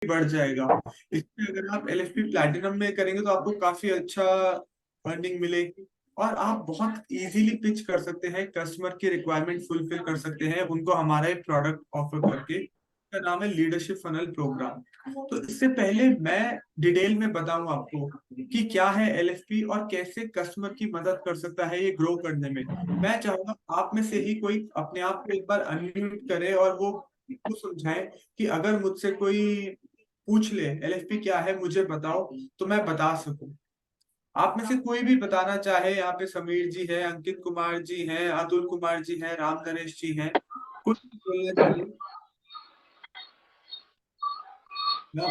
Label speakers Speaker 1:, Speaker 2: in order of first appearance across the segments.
Speaker 1: बढ़ जाएगा। इसमें अगर आप LFP प्लैटिनम में करेंगे तो आपको काफी अच्छा अर्निंग मिलेगी और आप बहुत इजीली पिच कर सकते हैं, कस्टमर की रिक्वायरमेंट फुलफिल कर सकते हैं उनको हमारा एक प्रोडक्ट ऑफर करके। इसका नाम है लीडरशिप फनल प्रोग्राम। तो इससे पहले मैं डिटेल में बताऊं आपको कि क्या है LFP और कैसे कस्टमर की मदद कर सकता है ये ग्रो करने में, मैं चाहूंगा आप में से ही कोई अपने आप को एक बार अनम्यूट करे और वो समझाए कि अगर मुझसे कोई पूछ ले LFP क्या है मुझे बताओ तो मैं बता सकूं। आप में से कोई भी बताना चाहे, यहाँ पे समीर जी है, अंकित कुमार जी हैं, अतुल कुमार जी हैं, राम नरेश जी हैं, कोई भी बोलना चाहे ना।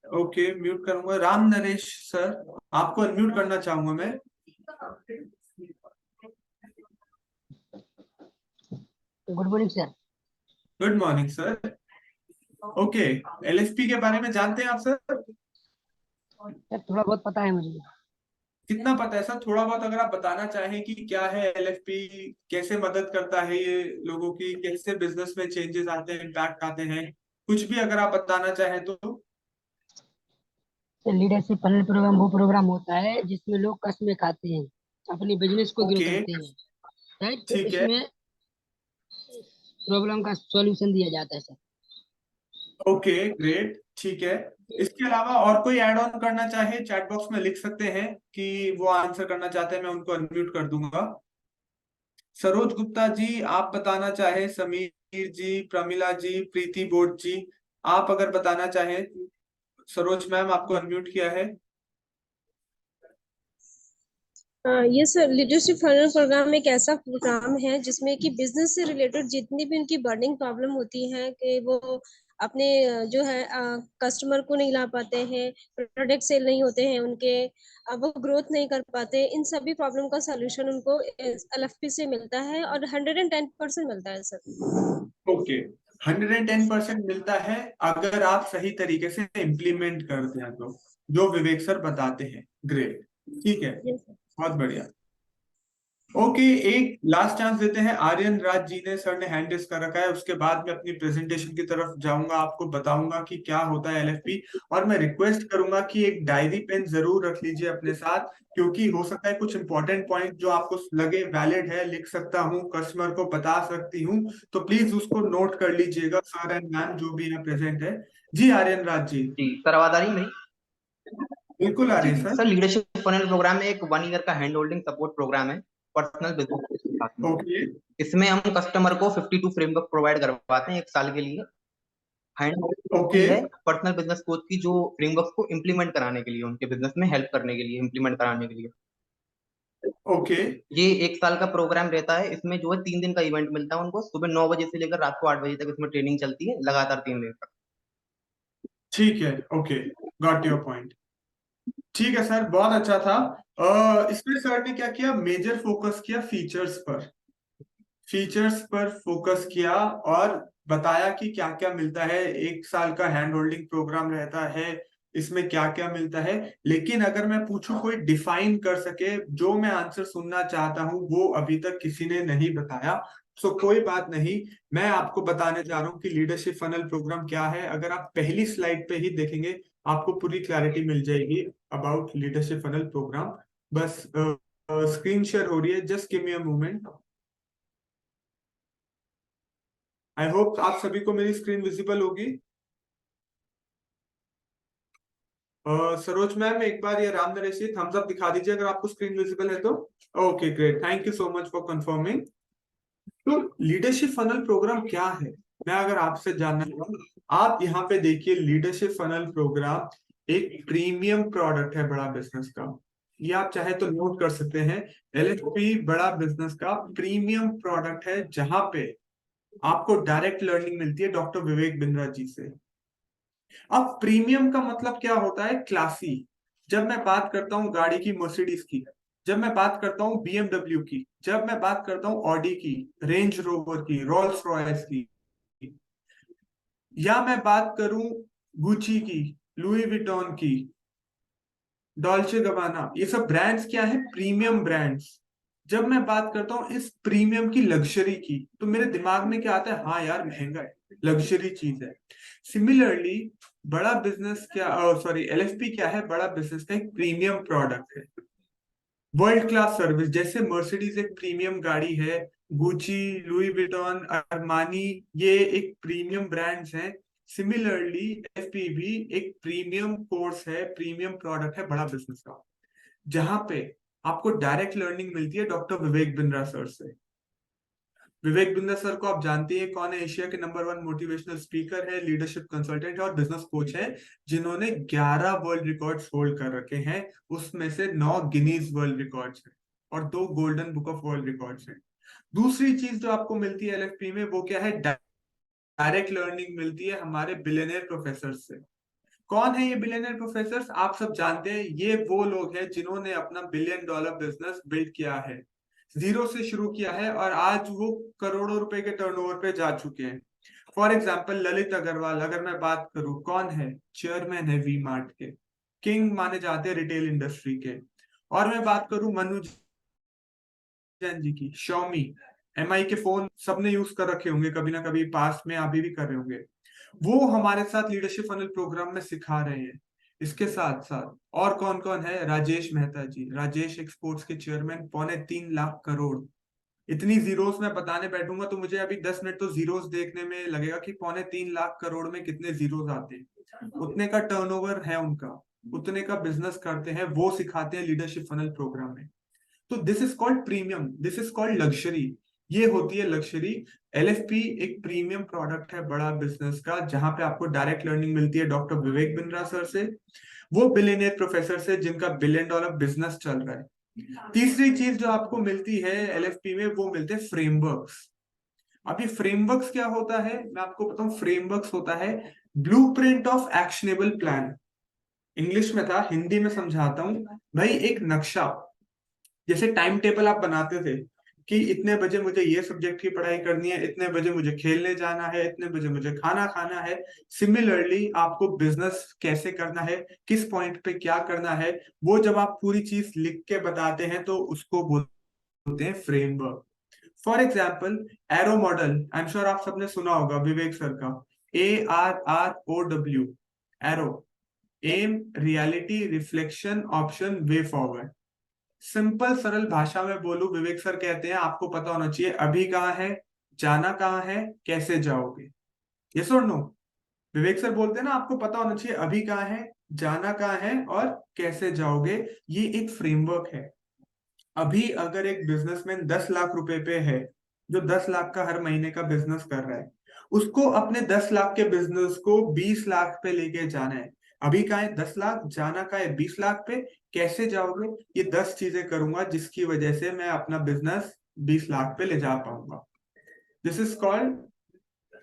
Speaker 1: ओके, म्यूट करूंगा राम नरेश सर, आपको अनम्यूट करना चाहूंगा मैं।
Speaker 2: Good morning sir.
Speaker 1: Good morning sir. Okay, LFP के बारे में जानते हैं आप सर?
Speaker 2: सर थोड़ा बहुत पता है मुझे।
Speaker 1: कितना पता है सर? थोड़ा बहुत अगर आप बताना चाहें कि क्या है LFP, कैसे मदद करता है ये लोगों की, कैसे बिजनेस में चेंजेस आते हैं, इम्पैक्ट आते हैं, कुछ भी अगर आप बताना चाहें तो।
Speaker 2: सर लीडरशिप पैनल प्रोग्राम वो प्रोग्राम होता है जिसमें लोग कस्में खाते हैं, अपनी बिजनेस को ग्रो
Speaker 1: ओके,
Speaker 2: करते हैं। राइट,
Speaker 1: ठीक है।
Speaker 2: इसमें प्रॉब्लम का सॉल्यूशन दिया जाता है सर।
Speaker 1: ओके, ग्रेट, ठीक है। इसके अलावा और कोई ऐड ऑन करना चाहे चैट बॉक्स में लिख सकते हैं कि वो आंसर करना चाहते हैं, मैं उनको अनम्यूट कर दूंगा। सरोज गुप्ता जी आप बताना चाहे, समीर जी, प्रमिला जी, प्रीति बोट जी, आप अगर बताना चाहें। सरोज मैम आपको अनम्यूट किया है।
Speaker 3: ये सर लीडरशिप फनल प्रोग्राम एक ऐसा प्रोग्राम है जिसमें कि बिजनेस से रिलेटेड जितनी भी उनकी बर्निंग प्रॉब्लम होती है कि वो अपने जो है कस्टमर को नहीं ला पाते हैं, प्रोडक्ट सेल नहीं होते हैं उनके, वो ग्रोथ नहीं कर पाते, इन सभी प्रॉब्लम का सलूशन उनको LFP से मिलता है और 110% मिलता है सर।
Speaker 1: ओके, 110% मिलता है अगर आप सही तरीके से इम्प्लीमेंट करते हैं तो, जो विवेक सर बताते हैं। ग्रेट, ठीक है,
Speaker 3: यस सर।
Speaker 1: बहुत बढ़िया। ओके, एक लास्ट चांस देते हैं। आर्यन राज जी ने, सर ने हैंड रेस कर रखा है, उसके बाद मैं अपनी प्रेजेंटेशन की तरफ जाऊंगा, आपको बताऊंगा कि क्या होता है LFP। और मैं रिक्वेस्ट करूंगा कि एक डायरी पेन जरूर रख लीजिए अपने साथ, क्योंकि हो सकता है कुछ इंपॉर्टेंट पॉइंट जो आपको लगे वैलिड है, लिख सकता हूँ, कस्टमर को बता सकती हूँ, तो प्लीज उसको नोट कर लीजिएगा, सर एंड मैम जो भी यहाँ प्रेजेंट है। जी आर्यन राज जी।
Speaker 4: जी सर, आवाज आ रही है मेरी?
Speaker 1: बिल्कुल आ रही है
Speaker 4: sir
Speaker 1: sir.
Speaker 4: Leadership funnel program में एक 1 ईयर का हैंड होल्डिंग सपोर्ट प्रोग्राम है पर्सनल बिजनेस के साथ में।
Speaker 1: ओके,
Speaker 4: इसमें हम कस्टमर को 52 फ्रेमवर्क प्रोवाइड करवाते हैं 1 साल के लिए। हैंड
Speaker 1: ओके,
Speaker 4: होल्डिंग है पर्सनल बिजनेस कोच की, जो फ्रेमवर्क को इम्प्लीमेंट कराने के लिए, उनके बिजनेस में हेल्प करने के लिए, इम्प्लीमेंट कराने के लिए।
Speaker 1: ओके,
Speaker 4: ये 1 साल का प्रोग्राम रहता है। इसमें जो है 3 दिन का इवेंट मिलता है उनको, सुबह 9 बजे से लेकर रात को 8 बजे तक इसमें ट्रेनिंग चलती है, लगातार 3 दिन तक।
Speaker 1: ठीक है। Okay, got your point. ठीक है सर, बहुत अच्छा था। इसमें सर ने क्या किया, मेजर फोकस किया फीचर्स पर, फीचर्स पर फोकस किया और बताया कि क्या क्या मिलता है। 1 साल का हैंड होल्डिंग प्रोग्राम रहता है, इसमें क्या क्या मिलता है। लेकिन अगर मैं पूछूं कोई डिफाइन कर सके, जो मैं आंसर सुनना चाहता हूं वो अभी तक किसी ने नहीं बताया। सो कोई बात नहीं, मैं आपको बताने जा रहा हूं कि लीडरशिप फनल प्रोग्राम क्या है। अगर आप पहली स्लाइड पे ही देखेंगे आपको पूरी क्लैरिटी मिल जाएगी अबाउट लीडरशिप फनल प्रोग्राम। बस स्क्रीन शेयर हो रही है, just give me a moment. I hope आप सभी को मेरी स्क्रीन विजिबल होगी। सरोज मैम एक बार ये राम नरेश जी थम्स अप दिखा दीजिए अगर आपको स्क्रीन विजिबल है तो। Okay, great, thank you so much for confirming. तो लीडरशिप फनल प्रोग्राम क्या है, मैं अगर आपसे जानना चाहूँ, आप यहाँ पे देखिए लीडरशिप फनल प्रोग्राम एक प्रीमियम प्रोडक्ट है बड़ा बिजनेस का। ये आप चाहे तो नोट कर सकते हैं, LFP बड़ा बिजनेस का प्रीमियम प्रोडक्ट है, जहां पे आपको डायरेक्ट लर्निंग मिलती है डॉक्टर विवेक बिंद्रा जी से। अब प्रीमियम का मतलब क्या होता है, क्लासी। जब मैं बात करता हूँ गाड़ी की, मर्सिडीज की, जब मैं बात करता हूँ BMW की, जब मैं बात करता हूँ ऑडी की, रेंज रोवर की, रोल्स रॉयस की, या मैं बात करूं गुची की, लुई विटॉन की, डॉल्चे गबाना, ये सब ब्रांड्स क्या है, प्रीमियम ब्रांड्स। जब मैं बात करता हूँ इस प्रीमियम की, लग्जरी की, तो मेरे दिमाग में क्या आता है, हाँ यार महंगा है, लग्जरी चीज है। सिमिलरली बड़ा बिजनेस क्या, सॉरी, एलएफपी क्या है, बड़ा बिजनेस का एक प्रीमियम प्रोडक्ट है, वर्ल्ड क्लास सर्विस। जैसे मर्सिडीज एक प्रीमियम गाड़ी है, गुची, लुई विटॉन, अरमानी, ये एक प्रीमियम ब्रांड्स हैं। सिमिलरली एफपी भी एक प्रीमियम कोर्स है, प्रीमियम प्रोडक्ट है बड़ा बिजनेस का, जहां पे आपको डायरेक्ट लर्निंग मिलती है डॉक्टर विवेक बिंद्रा सर से। विवेक बिंद्रा सर को आप जानते हैं कौन है, एशिया के नंबर 1 मोटिवेशनल स्पीकर है, लीडरशिप कंसल्टेंट है और बिजनेस कोच है, जिन्होंने 11 वर्ल्ड रिकॉर्ड्स होल्ड कर रखे हैं, उसमें से 9 गिनीज वर्ल्ड रिकॉर्ड्स हैं और 2 golden book of world records हैं। दूसरी चीज जो आपको मिलती है एलएफपी में, वो क्या है, डायरेक्ट लर्निंग मिलती है हमारे बिलियनियर प्रोफेसर से। कौन है ये बिलियनियर प्रोफेसर? आप सब जानते हैं, ये वो लोग हैं जिन्होंने अपना $1 बिलियन बिजनेस बिल्ड किया है, जीरो से शुरू किया है और आज वो करोड़ों रुपए के टर्नओवर पे जा चुके हैं। फॉर एग्जाम्पल ललित अग्रवाल, अगर मैं बात करूं, कौन है, चेयरमैन है वी मार्ट के, किंग माने जाते हैं रिटेल इंडस्ट्री के। और मैं बात करूं मनु जैन जी की, शॉमी, एमआई के फोन सबने यूज कर रखे होंगे कभी ना कभी, पास में अभी भी कर रहे होंगे, वो हमारे साथ लीडरशिप फनल प्रोग्राम में सिखा रहे हैं। इसके साथ साथ और कौन कौन है, राजेश मेहता जी, राजेश एक्सपोर्ट्स के चेयरमैन, 3.25 लाख करोड़। इतनी जीरोस मैं बताने बैठूंगा तो मुझे अभी 10 मिनट तो जीरोस देखने में लगेगा कि 3.25 लाख करोड़ में कितने जीरोस आते हैं, उतने का टर्नओवर है उनका, उतने का बिजनेस करते हैं, वो सिखाते हैं लीडरशिप फनल प्रोग्राम में। तो this is called premium, this is called luxury, ये होती है लग्जरी। एलएफपी एक प्रीमियम प्रोडक्ट है बड़ा बिजनेस का, जहां पे आपको डायरेक्ट लर्निंग मिलती है डॉक्टर विवेक बिंद्रा सर से, वो बिलियनियर प्रोफेसर से जिनका $1 बिलियन बिजनेस चल रहा है। तीसरी चीज जो आपको मिलती है एलएफपी में, वो मिलते हैं फ्रेमवर्क्स। अब ये फ्रेमवर्क्स क्या होता है, मैं आपको बताऊं, फ्रेमवर्क्स होता है blueprint of actionable plan. English में था, हिंदी में समझाता हूं भाई, एक नक्शा, जैसे टाइम टेबल आप बनाते थे कि इतने बजे मुझे ये सब्जेक्ट की पढ़ाई करनी है, इतने बजे मुझे खेलने जाना है, इतने बजे मुझे खाना खाना है। सिमिलरली आपको बिजनेस कैसे करना है, किस पॉइंट पे क्या करना है, वो जब आप पूरी चीज लिख के बताते हैं तो उसको बोलते हैं framework. For example arrow model, I am sure आप सबने सुना होगा विवेक सर का, ARROW, arrow, aim, reality, reflection, option, way forward. Simple सरल भाषा में बोलूं, विवेक सर कहते हैं आपको पता होना चाहिए अभी कहाँ है, जाना कहाँ है, कैसे जाओगे। यस और नो? विवेक सर बोलते हैं ना, आपको पता होना चाहिए अभी कहाँ है, जाना कहाँ है और कैसे जाओगे। ये एक फ्रेमवर्क है। अभी अगर एक बिजनेसमैन 10 लाख रुपए पे है, जो 10 लाख का हर महीने का बिजनेस कर रहा है, उसको अपने 10 लाख के बिजनेस को 20 लाख पे लेके जाना है। अभी का है 10 लाख, जाना का है 20 लाख पे, कैसे जाओगे? ये 10 चीजें करूंगा जिसकी वजह से मैं अपना बिजनेस 20 लाख पे ले जा पाऊंगा। This is called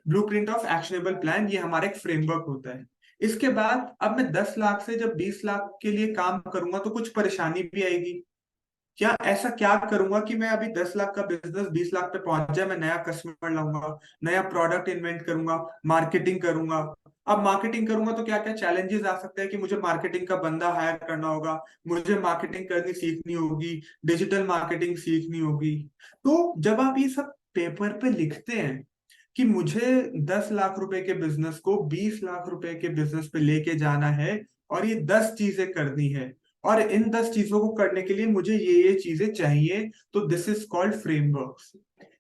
Speaker 1: blueprint of actionable plan, ये हमारा एक फ्रेमवर्क होता है। इसके बाद अब मैं 10 लाख से जब 20 लाख के लिए काम करूंगा तो कुछ परेशानी भी आएगी। क्या ऐसा क्या करूंगा कि मैं अभी 10 लाख का बिजनेस 20 लाख पे पहुंच जाए, मैं नया कस्टमर लाऊंगा, नया प्रोडक्ट इन्वेंट करूंगा, मार्केटिंग करूंगा। अब मार्केटिंग करूंगा तो क्या क्या चैलेंजेस आ सकते हैं कि मुझे मार्केटिंग का बंदा हायर करना होगा, मुझे मार्केटिंग करनी सीखनी होगी, डिजिटल मार्केटिंग सीखनी होगी। तो जब आप ये सब पेपर पे लिखते हैं कि मुझे 10 लाख रुपए के बिजनेस को 20 लाख रुपए के बिजनेस पे लेके जाना है और ये 10 चीजें करनी है, और इन 10 चीजों को करने के लिए मुझे ये चीजें चाहिए, तो this is called framework.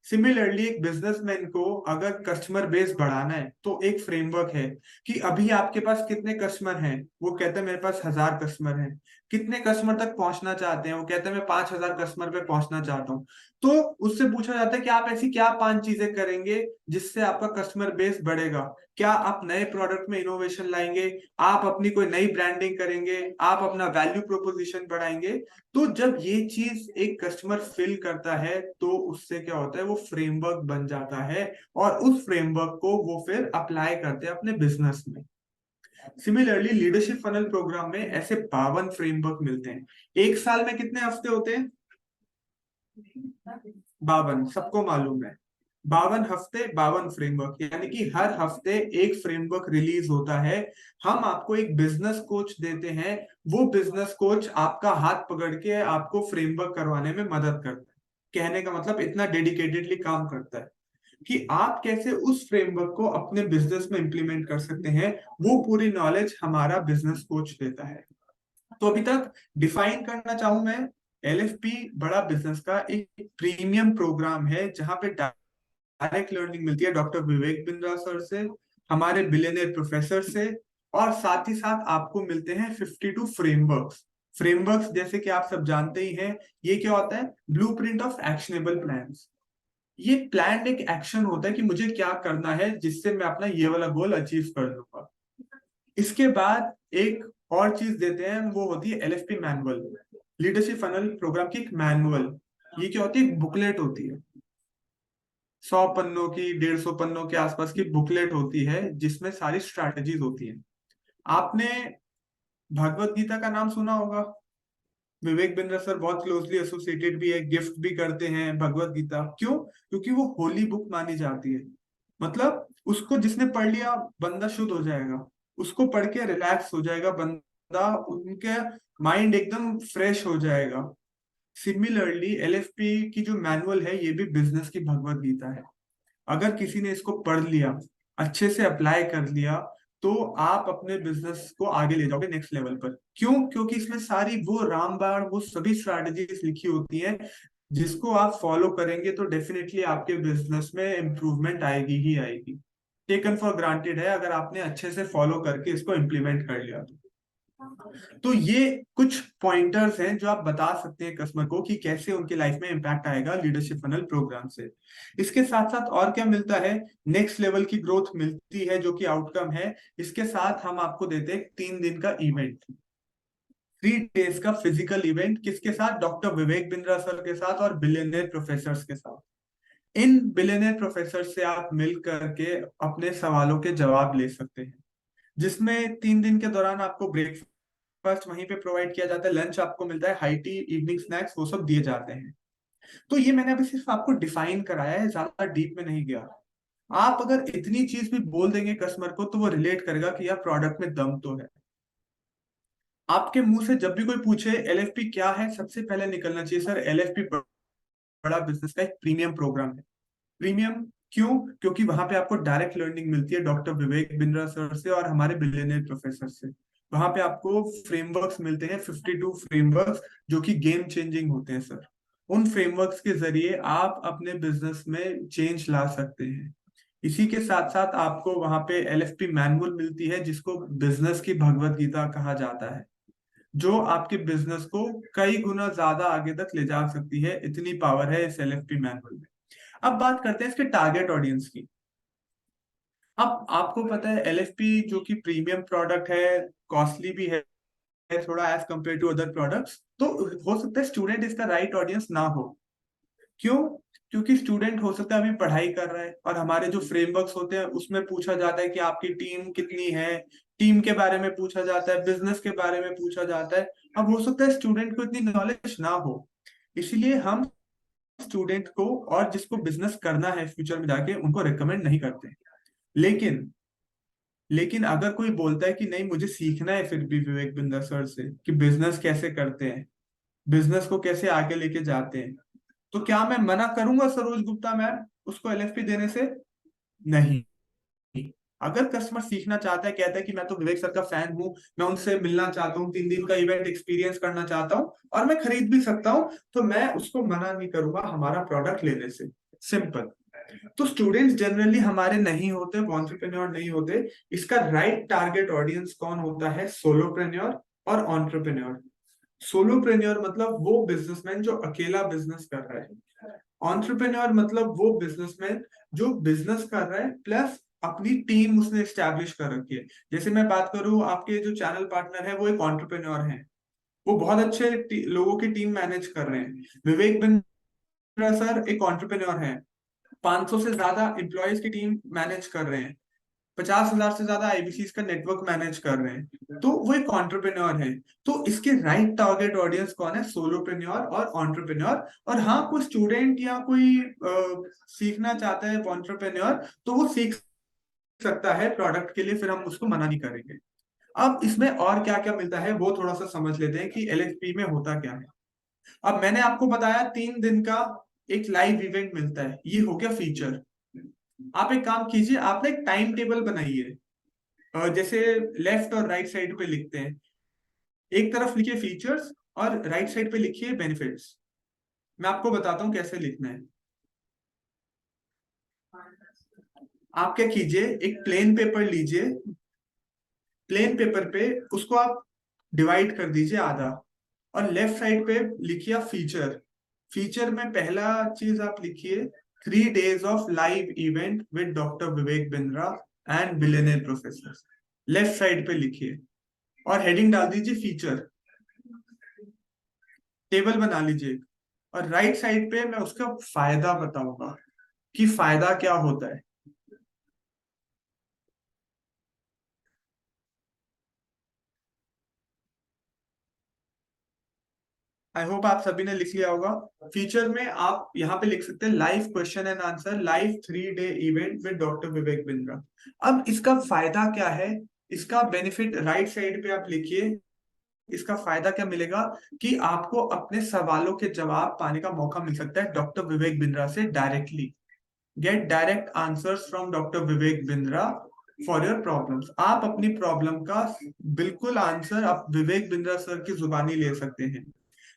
Speaker 1: Similarly एक बिजनेसमैन को अगर कस्टमर बेस बढ़ाना है तो एक फ्रेमवर्क है कि अभी आपके पास कितने कस्टमर हैं, वो कहते हैं मेरे पास 1000 कस्टमर हैं। कितने कस्टमर तक पहुंचना चाहते हैं, वो कहते हैं मैं 5000 कस्टमर पे पहुंचना चाहता हूँ। तो उससे पूछा जाता है कि आप ऐसी क्या 5 चीजें करेंगे जिससे आपका कस्टमर बेस बढ़ेगा। क्या आप नए प्रोडक्ट में इनोवेशन लाएंगे, आप अपनी कोई नई ब्रांडिंग करेंगे, आप अपना वैल्यू प्रोपोजिशन बढ़ाएंगे। तो जब ये चीज एक कस्टमर फिल करता है तो उससे क्या होता है, वो फ्रेमवर्क बन जाता है और उस फ्रेमवर्क को वो फिर अप्लाई करते हैं अपने बिजनेस में। सिमिलरली लीडरशिप फनल प्रोग्राम में ऐसे 52 फ्रेमवर्क मिलते हैं। एक साल में कितने हफ्ते होते हैं? 52, सबको मालूम है। 52 हफ्ते, 52 फ्रेमवर्क, यानी कि हर हफ्ते एक फ्रेमवर्क रिलीज होता है। हम आपको एक बिजनेस कोच देते हैं, वो बिजनेस कोच आपका हाथ पकड़ के आपको फ्रेमवर्क करवाने में मदद करता है। कहने का मतलब इतना डेडिकेटेडली काम करता है कि आप कैसे उस फ्रेमवर्क को अपने बिजनेस में इंप्लीमेंट कर सकते हैं, वो पूरी नॉलेज हमारा बिजनेस कोच देता है। तो अभी तक डिफाइन करना चाहूं मैं, एलएफपी बड़ा बिजनेस का एक प्रीमियम प्रोग्राम है जहां पे डायरेक्ट लर्निंग मिलती है डॉक्टर विवेक बिंद्रा सर से, हमारे बिलियनियर प्रोफेसर से, और साथ ही साथ आपको मिलते हैं 52 फ्रेमवर्क्स। फ्रेमवर्क्स जैसे कि आप सब जानते ही हैं, ये क्या होता है? Blueprint of actionable plans. ये प्लान एक एक्शन होता है कि मुझे क्या करना है जिससे मैं अपना ये वाला गोल अचीव कर लूंगा। इसके बाद एक और चीज देते हैं, वो होती है LFP manual, leadership funnel program की एक मैनुअल। ये क्या होती है? एक बुकलेट होती है, 100 पन्नों की, 150 पन्नों के आसपास की बुकलेट होती है जिसमें सारी स्ट्रैटेजीज होती हैं। आपने भगवत गीता का नाम सुना होगा, विवेक बिंद्रा सर बहुत क्लोजली एसोसिएटेड भी है, गिफ्ट भी करते हैं भगवत गीता। क्यों? क्योंकि वो होली बुक मानी जाती है। मतलब उसको जिसने पढ़ लिया बंदा शुद्ध हो जाएगा, उसको पढ़ के रिलैक्स हो जाएगा बंदा, उनके माइंड एकदम फ्रेश हो जाएगा। सिमिलरली एलएफपी की जो मैनुअल है ये भी बिजनेस की भगवत गीता है। अगर किसी ने इसको पढ़ लिया, अच्छे से अप्लाई कर लिया, तो आप अपने बिजनेस को आगे ले जाओगे नेक्स्ट लेवल पर। क्यों? क्योंकि इसमें सारी वो रामबाण, वो सभी स्ट्रैटेजीज लिखी होती हैं जिसको आप फॉलो करेंगे तो डेफिनेटली आपके बिजनेस में इंप्रूवमेंट आएगी ही आएगी। टेकन फॉर ग्रांटेड है अगर आपने अच्छे से फॉलो करके इसको इम्प्लीमेंट कर लिया तो ये कुछ पॉइंटर्स हैं जो आप बता सकते हैं कस्टमर को कि कैसे उनकी लाइफ में इम्पैक्ट आएगा लीडरशिप फनल प्रोग्राम से। इसके साथ साथ और क्या मिलता है? नेक्स्ट लेवल की ग्रोथ मिलती है जो कि आउटकम है। इसके साथ हम आपको देते हैं 3 दिन का इवेंट, 3 डेज का फिजिकल इवेंट। किसके साथ? डॉक्टर विवेक बिंद्रा सर के साथ और बिलियनियर प्रोफेसर के साथ। इन बिलियनियर प्रोफेसर से आप मिल करके अपने सवालों के जवाब ले सकते हैं, जिसमें 3 दिन के दौरान आपको ब्रेकफास्ट वहीं पे प्रोवाइड किया जाता है, लंच आपको मिलता है, हाई टी, इवनिंग स्नैक्स वो सब दिए जाते हैं। तो ये मैंने अभी सिर्फ आपको डिफाइन कराया है, ज्यादा डीप में नहीं गया। आप अगर इतनी चीज भी बोल देंगे कस्टमर को तो वो रिलेट करेगा कि यार प्रोडक्ट में दम तो है। आपके मुंह से जब भी कोई पूछे एलएफपी क्या है, सबसे पहले निकलना चाहिए सर एलएफपी बड़ा बिजनेस का एक प्रीमियम प्रोग्राम है। प्रीमियम क्यों? क्योंकि वहां पे आपको डायरेक्ट लर्निंग मिलती है डॉक्टर विवेक बिंद्रा सर से और हमारे बिलियनियर प्रोफेसर से। वहां पे आपको फ्रेमवर्क्स मिलते हैं, 52 फ्रेमवर्क्स जो कि गेम चेंजिंग होते हैं सर। उन फ्रेमवर्क्स के जरिए आप अपने बिजनेस में चेंज ला सकते हैं। इसी के साथ साथ आपको वहां पे एलएफपी मैनुअल मिलती है जिसको बिजनेस की भगवत गीता कहा जाता है, जो आपके बिजनेस को कई गुना ज्यादा आगे तक ले जा सकती है। इतनी पावर है इस एलएफपी मैनुअल में। अब बात करते हैं इसके टारगेट ऑडियंस की। अब आपको पता है एलएफपी जो कि प्रीमियम प्रोडक्ट है, कॉस्टली भी है थोड़ा as compare to other products, तो हो सकता है स्टूडेंट इसका राइट ऑडियंस ना हो। क्यों? क्योंकि स्टूडेंट हो सकता है अभी पढ़ाई कर रहा है और हमारे जो फ्रेमवर्क्स होते हैं उसमें पूछा जाता है कि आपकी टीम कितनी है, टीम के बारे में पूछा जाता है, बिजनेस के बारे में पूछा जाता है। अब हो सकता है स्टूडेंट को इतनी नॉलेज ना हो, इसीलिए हम स्टूडेंट को और जिसको बिजनेस करना है फ्यूचर में जाके उनको रिकमेंड नहीं करते। लेकिन लेकिन अगर कोई बोलता है कि नहीं मुझे सीखना है फिर भी विवेक बिंद्रा सर से कि बिजनेस कैसे करते हैं, बिजनेस को कैसे आगे लेके जाते हैं, तो क्या मैं मना करूंगा सरोज गुप्ता मैम उसको एलएफपी देने से? नहीं। अगर कस्टमर सीखना चाहता है, कहता है कि मैं तो विवेक सर का फैन हूं, मैं उनसे मिलना चाहता हूँ, 3 दिन का इवेंट एक्सपीरियंस करना चाहता हूँ और मैं खरीद भी सकता हूँ, तो मैं उसको मना नहीं करूंगा हमारा प्रोडक्ट लेने से। सिंपल। तो स्टूडेंट्स जनरली हमारे नहीं होते, एंटरप्रेन्योर नहीं होते। इसका राइट टारगेट ऑडियंस कौन होता है? सोलोप्रेन्योर और एंटरप्रेन्योर। सोलोप्रेन्योर मतलब वो बिजनेसमैन जो अकेला बिजनेस कर रहा है। एंटरप्रेन्योर मतलब वो बिजनेसमैन जो बिजनेस कर रहा है प्लस अपनी टीम उसने एस्टैब्लिश कर रखी है। जैसे मैं बात करूं, आपके जो चैनल पार्टनर है वो एक एंटरप्रेन्योर है, वो बहुत अच्छे लोगों की टीम मैनेज कर रहे हैं। विवेक बिंद्रा सर एक एंटरप्रेन्योर है, 500 से ज्यादा एम्प्लॉयज की टीम मैनेज कर रहे हैं, 50,000 से ज्यादा आईबीसीज का नेटवर्क मैनेज कर रहे हैं, तो वो एक एंटरप्रेन्योर है। तो इसके राइट टारगेट ऑडियंस कौन है? सोलोप्रेन्योर और एंटरप्रेन्योर। और हाँ, कोई स्टूडेंट या कोई सीखना चाहता है एंटरप्रेन्योर तो वो सीख सकता है प्रोडक्ट के लिए, फिर हम उसको मना नहीं करेंगे। अब इसमें और क्या क्या मिलता है वो थोड़ा सा समझ लेते हैं कि एलएफपी में होता क्या है। अब मैंने आपको बताया 3 दिन का एक लाइव इवेंट मिलता है, ये हो गया फीचर। आप एक काम कीजिए, आप ना एक टाइम टेबल बनाइए, जैसे लेफ्ट और राइट साइड पे लिखते हैं, एक तरफ लिखिए फीचर्स और राइट साइड पे लिखिए बेनिफिट्स। मैं आपको बताता हूँ कैसे लिखना है। आप क्या कीजिए, एक प्लेन पेपर लीजिए, प्लेन पेपर पे उसको आप डिवाइड कर दीजिए आधा, और लेफ्ट साइड पे लिखिए आप फीचर। फीचर में पहला चीज आप लिखिए 3 days of live event with doctor Vivek Bindra and billionaire professor, left side पे लिखिए, और हेडिंग डाल दीजिए फीचर, टेबल बना लीजिए, और राइट साइड पे मैं उसका फायदा बताऊंगा कि फायदा क्या होता है। आई होप आप सभी ने लिख लिया होगा। फीचर में आप यहाँ पे लिख सकते हैं live question and answer, live 3 day event with doctor Vivek Bindra. अब इसका फायदा क्या है, इसका बेनिफिट राइट साइड पे आप लिखिए। इसका फायदा क्या मिलेगा कि आपको अपने सवालों के जवाब पाने का मौका मिल सकता है डॉक्टर विवेक बिंद्रा से directly. Get direct answers from doctor Vivek Bindra for your problems. आप अपनी प्रॉब्लम का बिल्कुल आंसर आप विवेक बिंद्रा सर की जुबानी ले सकते हैं।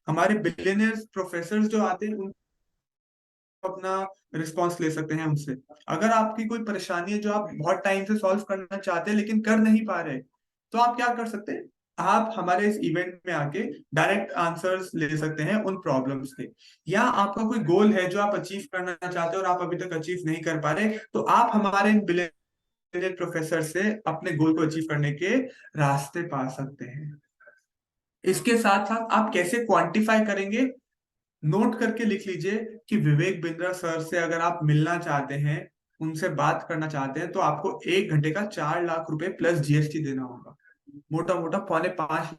Speaker 1: हमारे बिलियनियर प्रोफेसर जो आते हैं उन अपना रिस्पॉन्स ले सकते हैं उनसे। अगर आपकी कोई परेशानी है जो आप बहुत टाइम से सॉल्व करना चाहते हैं लेकिन कर नहीं पा रहे, तो आप क्या कर सकते हैं, आप हमारे इस इवेंट में आके डायरेक्ट आंसर्स ले सकते हैं उन प्रॉब्लम्स के। या आपका कोई गोल है जो आप अचीव करना चाहते हैं और आप अभी तक अचीव नहीं कर पा रहे, तो आप हमारे बिलियनियर प्रोफेसर से अपने गोल को अचीव करने के रास्ते पा सकते हैं। इसके साथ साथ आप कैसे क्वांटिफाई करेंगे, नोट करके लिख लीजिए कि विवेक बिंद्रा सर से अगर आप मिलना चाहते हैं, उनसे बात करना चाहते हैं, तो आपको 1 घंटे का 4 लाख रुपए प्लस जीएसटी देना होगा। मोटा मोटा 4.5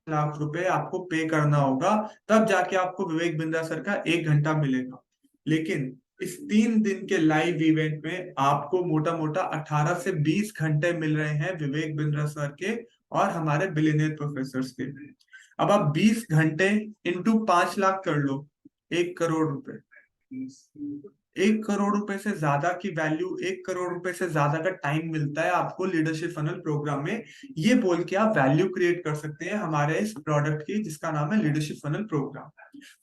Speaker 1: लाख रुपए आपको पे करना होगा, तब जाके आपको विवेक बिंद्रा सर का 1 घंटा मिलेगा। लेकिन इस 3 दिन के लाइव इवेंट में आपको मोटा मोटा 18 से 20 घंटे मिल रहे हैं विवेक बिंद्रा सर के और हमारे बिलियनियर प्रोफेसर के। अब आप 20 घंटे इंटू 5 लाख कर लो, 1 करोड़ रुपए। 1 करोड़ रुपए से ज्यादा की वैल्यू, 1 करोड़ रुपए से ज्यादा का टाइम मिलता है आपको लीडरशिप फनल प्रोग्राम में। ये बोल के आप वैल्यू क्रिएट कर सकते हैं हमारे इस प्रोडक्ट की, जिसका नाम है लीडरशिप फनल प्रोग्राम।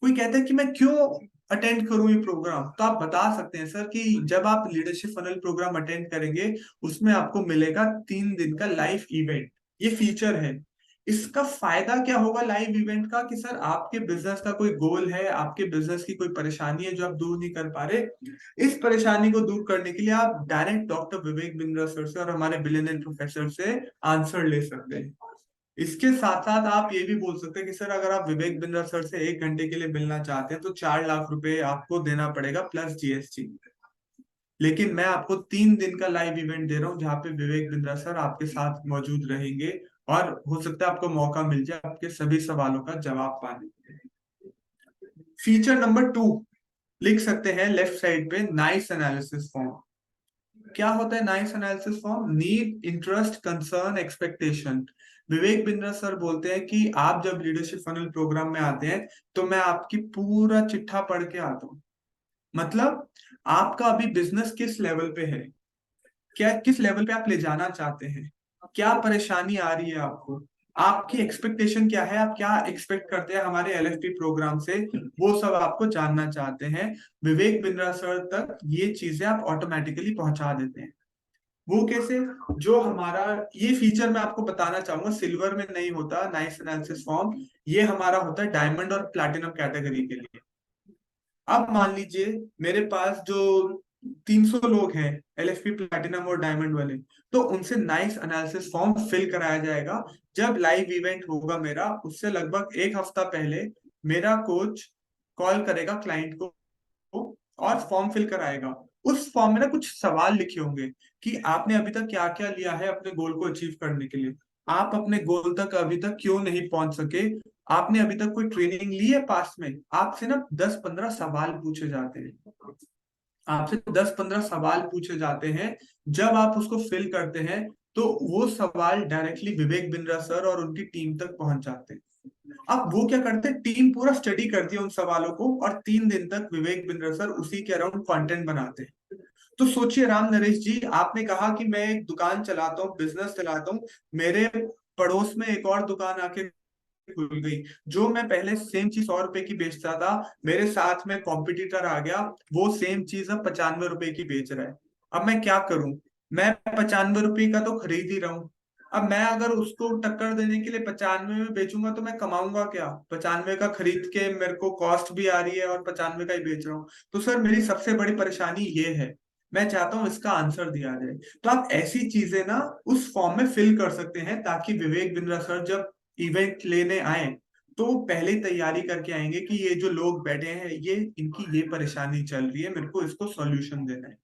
Speaker 1: कोई कहता है कि मैं क्यों अटेंड करूं ये प्रोग्राम, तो आप बता सकते हैं सर कि जब आप लीडरशिप फनल प्रोग्राम अटेंड करेंगे उसमें आपको मिलेगा 3 दिन का लाइव इवेंट। ये फीचर है। इसका फायदा क्या होगा लाइव इवेंट का, कि सर आपके बिजनेस का कोई गोल है, आपके बिजनेस की कोई परेशानी है जो आप दूर नहीं कर पा रहे, इस परेशानी को दूर करने के लिए आप direct doctor Vivek Bindra sir से और हमारे बिलियनियर प्रोफेसर से आंसर ले सकते हैं। इसके साथ साथ आप ये भी बोल सकते हैं कि सर अगर आप विवेक बिंद्रा सर से 1 घंटे के लिए मिलना चाहते हैं तो 4 लाख रुपए आपको देना पड़ेगा प्लस जीएसटी। लेकिन मैं आपको 3 दिन का लाइव इवेंट दे रहा हूँ जहाँ पे विवेक बिंद्रा सर आपके साथ मौजूद रहेंगे, और हो सकता है आपको मौका मिल जाए आपके सभी सवालों का जवाब पाने के। फीचर नंबर 2 लिख सकते हैं लेफ्ट साइड पे, नाइस एनालिसिस फॉर्म। क्या होता है nice analysis form? Need, interest, concern, expectation. Vivek Bindra sir बोलते हैं कि आप जब लीडरशिप फनल प्रोग्राम में आते हैं तो मैं आपकी पूरा चिट्ठा पढ़ के आता हूँ। मतलब आपका अभी बिजनेस किस लेवल पे है, क्या किस लेवल पे आप ले जाना चाहते हैं, क्या परेशानी आ रही है आपको, आपकी एक्सपेक्टेशन क्या है, आप क्या एक्सपेक्ट करते हैं हमारे एलएफपी प्रोग्राम से, वो सब आपको जानना चाहते हैं। विवेक बिंद्रा सर तक ये चीजें आप ऑटोमेटिकली पहुंचा देते हैं। वो कैसे? जो हमारा ये फीचर मैं आपको बताना चाहूंगा, सिल्वर में नहीं होता नाइस एनालिसिस फॉर्म, ये हमारा होता है डायमंड और प्लैटिनम कैटेगरी के लिए। अब मान लीजिए मेरे पास जो 300 लोग हैं एलएफपी प्लैटिनम और डायमंड वाले, तो उनसे नाइस एनालिसिस फॉर्म फिल कराया जाएगा। जब लाइव इवेंट होगा मेरा, उससे लगभग 1 हफ्ता पहले मेरा कोच कॉल करेगा क्लाइंट को और फॉर्म फिल कराएगा। उस फॉर्म में ना कुछ सवाल लिखे होंगे कि आपने अभी तक क्या क्या लिया है अपने गोल को अचीव करने के लिए, आप अपने गोल तक अभी तक क्यों नहीं पहुंच सके, आपने अभी तक कोई ट्रेनिंग ली है पास में। आपसे ना 10-15 सवाल पूछे जाते हैं, आपसे 10-15 सवाल पूछे जाते हैं। जब आप उसको फिल करते हैं तो वो सवाल डायरेक्टली विवेक बिंद्रा सर और उनकी टीम तक पहुंच जाते हैं। अब वो क्या करते हैं, टीम पूरा स्टडी करती है उन सवालों को, और 3 दिन तक विवेक बिंद्रा सर उसी के अराउंड कंटेंट बनाते हैं। तो सोचिए राम नरेश जी, आपने कहा कि मैं एक दुकान चलाता हूँ, बिजनेस चलाता हूँ, मेरे पड़ोस में एक और दुकान आके खुल गई, जो मैं पहले सेम चीज 100 रुपए की बेचता था, मेरे साथ में कॉम्पिटिटर आ गया, वो सेम चीज अब 95 रुपए की बेच रहा है। अब मैं क्या करूं? मैं 95 रुपए का तो खरीद ही रहा हूँ। अब मैं अगर उसको टक्कर देने के लिए 95 में बेचूंगा तो मैं कमाऊंगा क्या? 95 का खरीद के मेरे को कॉस्ट भी आ रही है और 95 का ही बेच रहा हूँ। तो सर मेरी सबसे बड़ी परेशानी ये है, मैं चाहता हूं इसका आंसर दिया जाए। तो आप ऐसी चीजें ना उस फॉर्म में फिल कर सकते हैं, ताकि विवेक बिंद्रा सर जब इवेंट लेने आए तो पहले ही तैयारी करके आएंगे कि ये जो लोग बैठे हैं, ये इनकी ये परेशानी चल रही है, मेरे को इसको सॉल्यूशन देना है।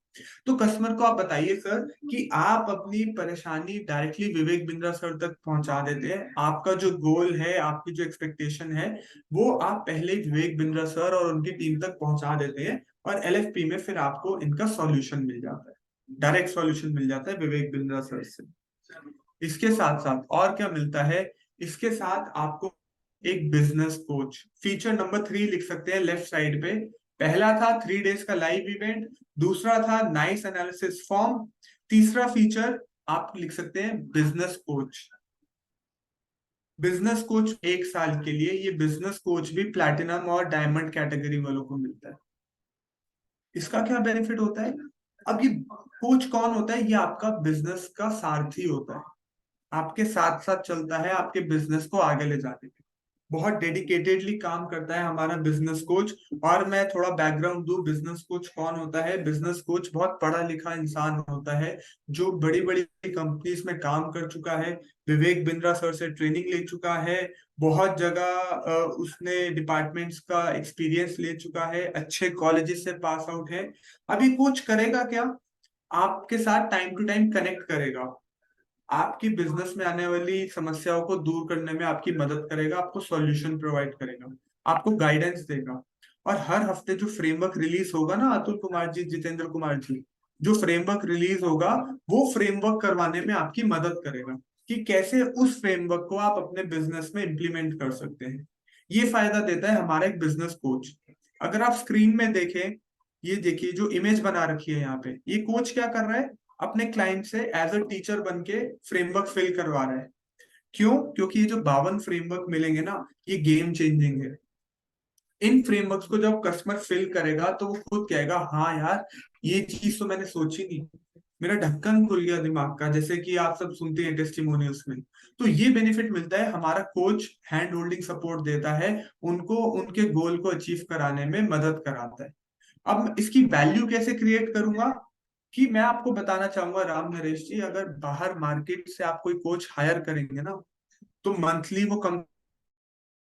Speaker 1: तो कस्टमर को आप बताइए सर कि आप अपनी परेशानी डायरेक्टली विवेक बिंद्रा सर तक पहुंचा देते हैं। आपका जो गोल है, आपकी जो एक्सपेक्टेशन है, वो आप पहले ही विवेक बिंद्रा सर और उनकी टीम तक पहुंचा देते हैं, और एलएफपी में फिर आपको इनका सॉल्यूशन मिल जाता है, डायरेक्ट सॉल्यूशन मिल जाता है विवेक बिंद्रा सर से। इसके साथ साथ और क्या मिलता है? इसके साथ आपको एक बिजनेस कोच, फीचर नंबर 3 लिख सकते हैं लेफ्ट साइड पे। पहला था 3 डेज का लाइव इवेंट, दूसरा था नाइस एनालिसिस फॉर्म, तीसरा फीचर आप लिख सकते हैं बिजनेस कोच। बिजनेस कोच 1 साल के लिए, ये बिजनेस कोच भी प्लैटिनम और डायमंड कैटेगरी वालों को मिलता है। इसका क्या बेनिफिट होता है? अब ये कोच कौन होता है? ये आपका बिजनेस का सारथी होता है, आपके साथ साथ चलता है आपके बिजनेस को आगे ले जाने में। बहुत डेडिकेटेडली काम करता है हमारा बिजनेस कोच। और मैं थोड़ा बैकग्राउंड दूं, बिजनेस कोच कौन होता है? बिजनेस कोच बहुत पढ़ा लिखा इंसान होता है, जो बड़ी बड़ी कंपनीज में काम कर चुका है, विवेक बिंद्रा सर से ट्रेनिंग ले चुका है, बहुत जगह उसने डिपार्टमेंट्स का एक्सपीरियंस ले चुका है, अच्छे कॉलेजेस से पास आउट है। अभी कोच करेगा क्या? आपके साथ टाइम टू टाइम कनेक्ट करेगा, आपकी बिजनेस में आने वाली समस्याओं को दूर करने में आपकी मदद करेगा, आपको सॉल्यूशन प्रोवाइड करेगा, आपको गाइडेंस देगा। और हर हफ्ते जो फ्रेमवर्क रिलीज होगा ना अतुल कुमार जी, जितेंद्र कुमार जी, जो फ्रेमवर्क रिलीज होगा, वो फ्रेमवर्क करवाने में आपकी मदद करेगा कि कैसे उस फ्रेमवर्क को आप अपने बिजनेस में इम्प्लीमेंट कर सकते हैं। ये फायदा देता है हमारा एक बिजनेस कोच। अगर आप स्क्रीन में देखें, ये देखिए जो इमेज बना रखी है यहाँ पे, ये कोच क्या कर रहा है? अपने क्लाइंट से एज अ टीचर बन के फ्रेमवर्क फिल करवा रहा है। क्यों? क्योंकि ये जो 52 फ्रेमवर्क मिलेंगे ना, ये गेम चेंजिंग है। इन फ्रेमवर्क्स को जब कस्टमर फिल करेगा तो वो खुद कहेगा, हाँ यार, ये चीज तो मैंने सोची नहीं, मेरा ढक्कन खुल गया दिमाग का, जैसे कि आप सब सुनते हैं टेस्टिमोनियल्स में। तो ये बेनिफिट मिलता है, हमारा कोच हैंड होल्डिंग सपोर्ट देता है, उनको उनके गोल को अचीव कराने में मदद कराता है। अब इसकी वैल्यू कैसे क्रिएट करूंगा? कि मैं आपको बताना चाहूंगा राम नरेश जी, अगर बाहर मार्केट से आप कोई कोच हायर करेंगे ना, तो मंथली वो कम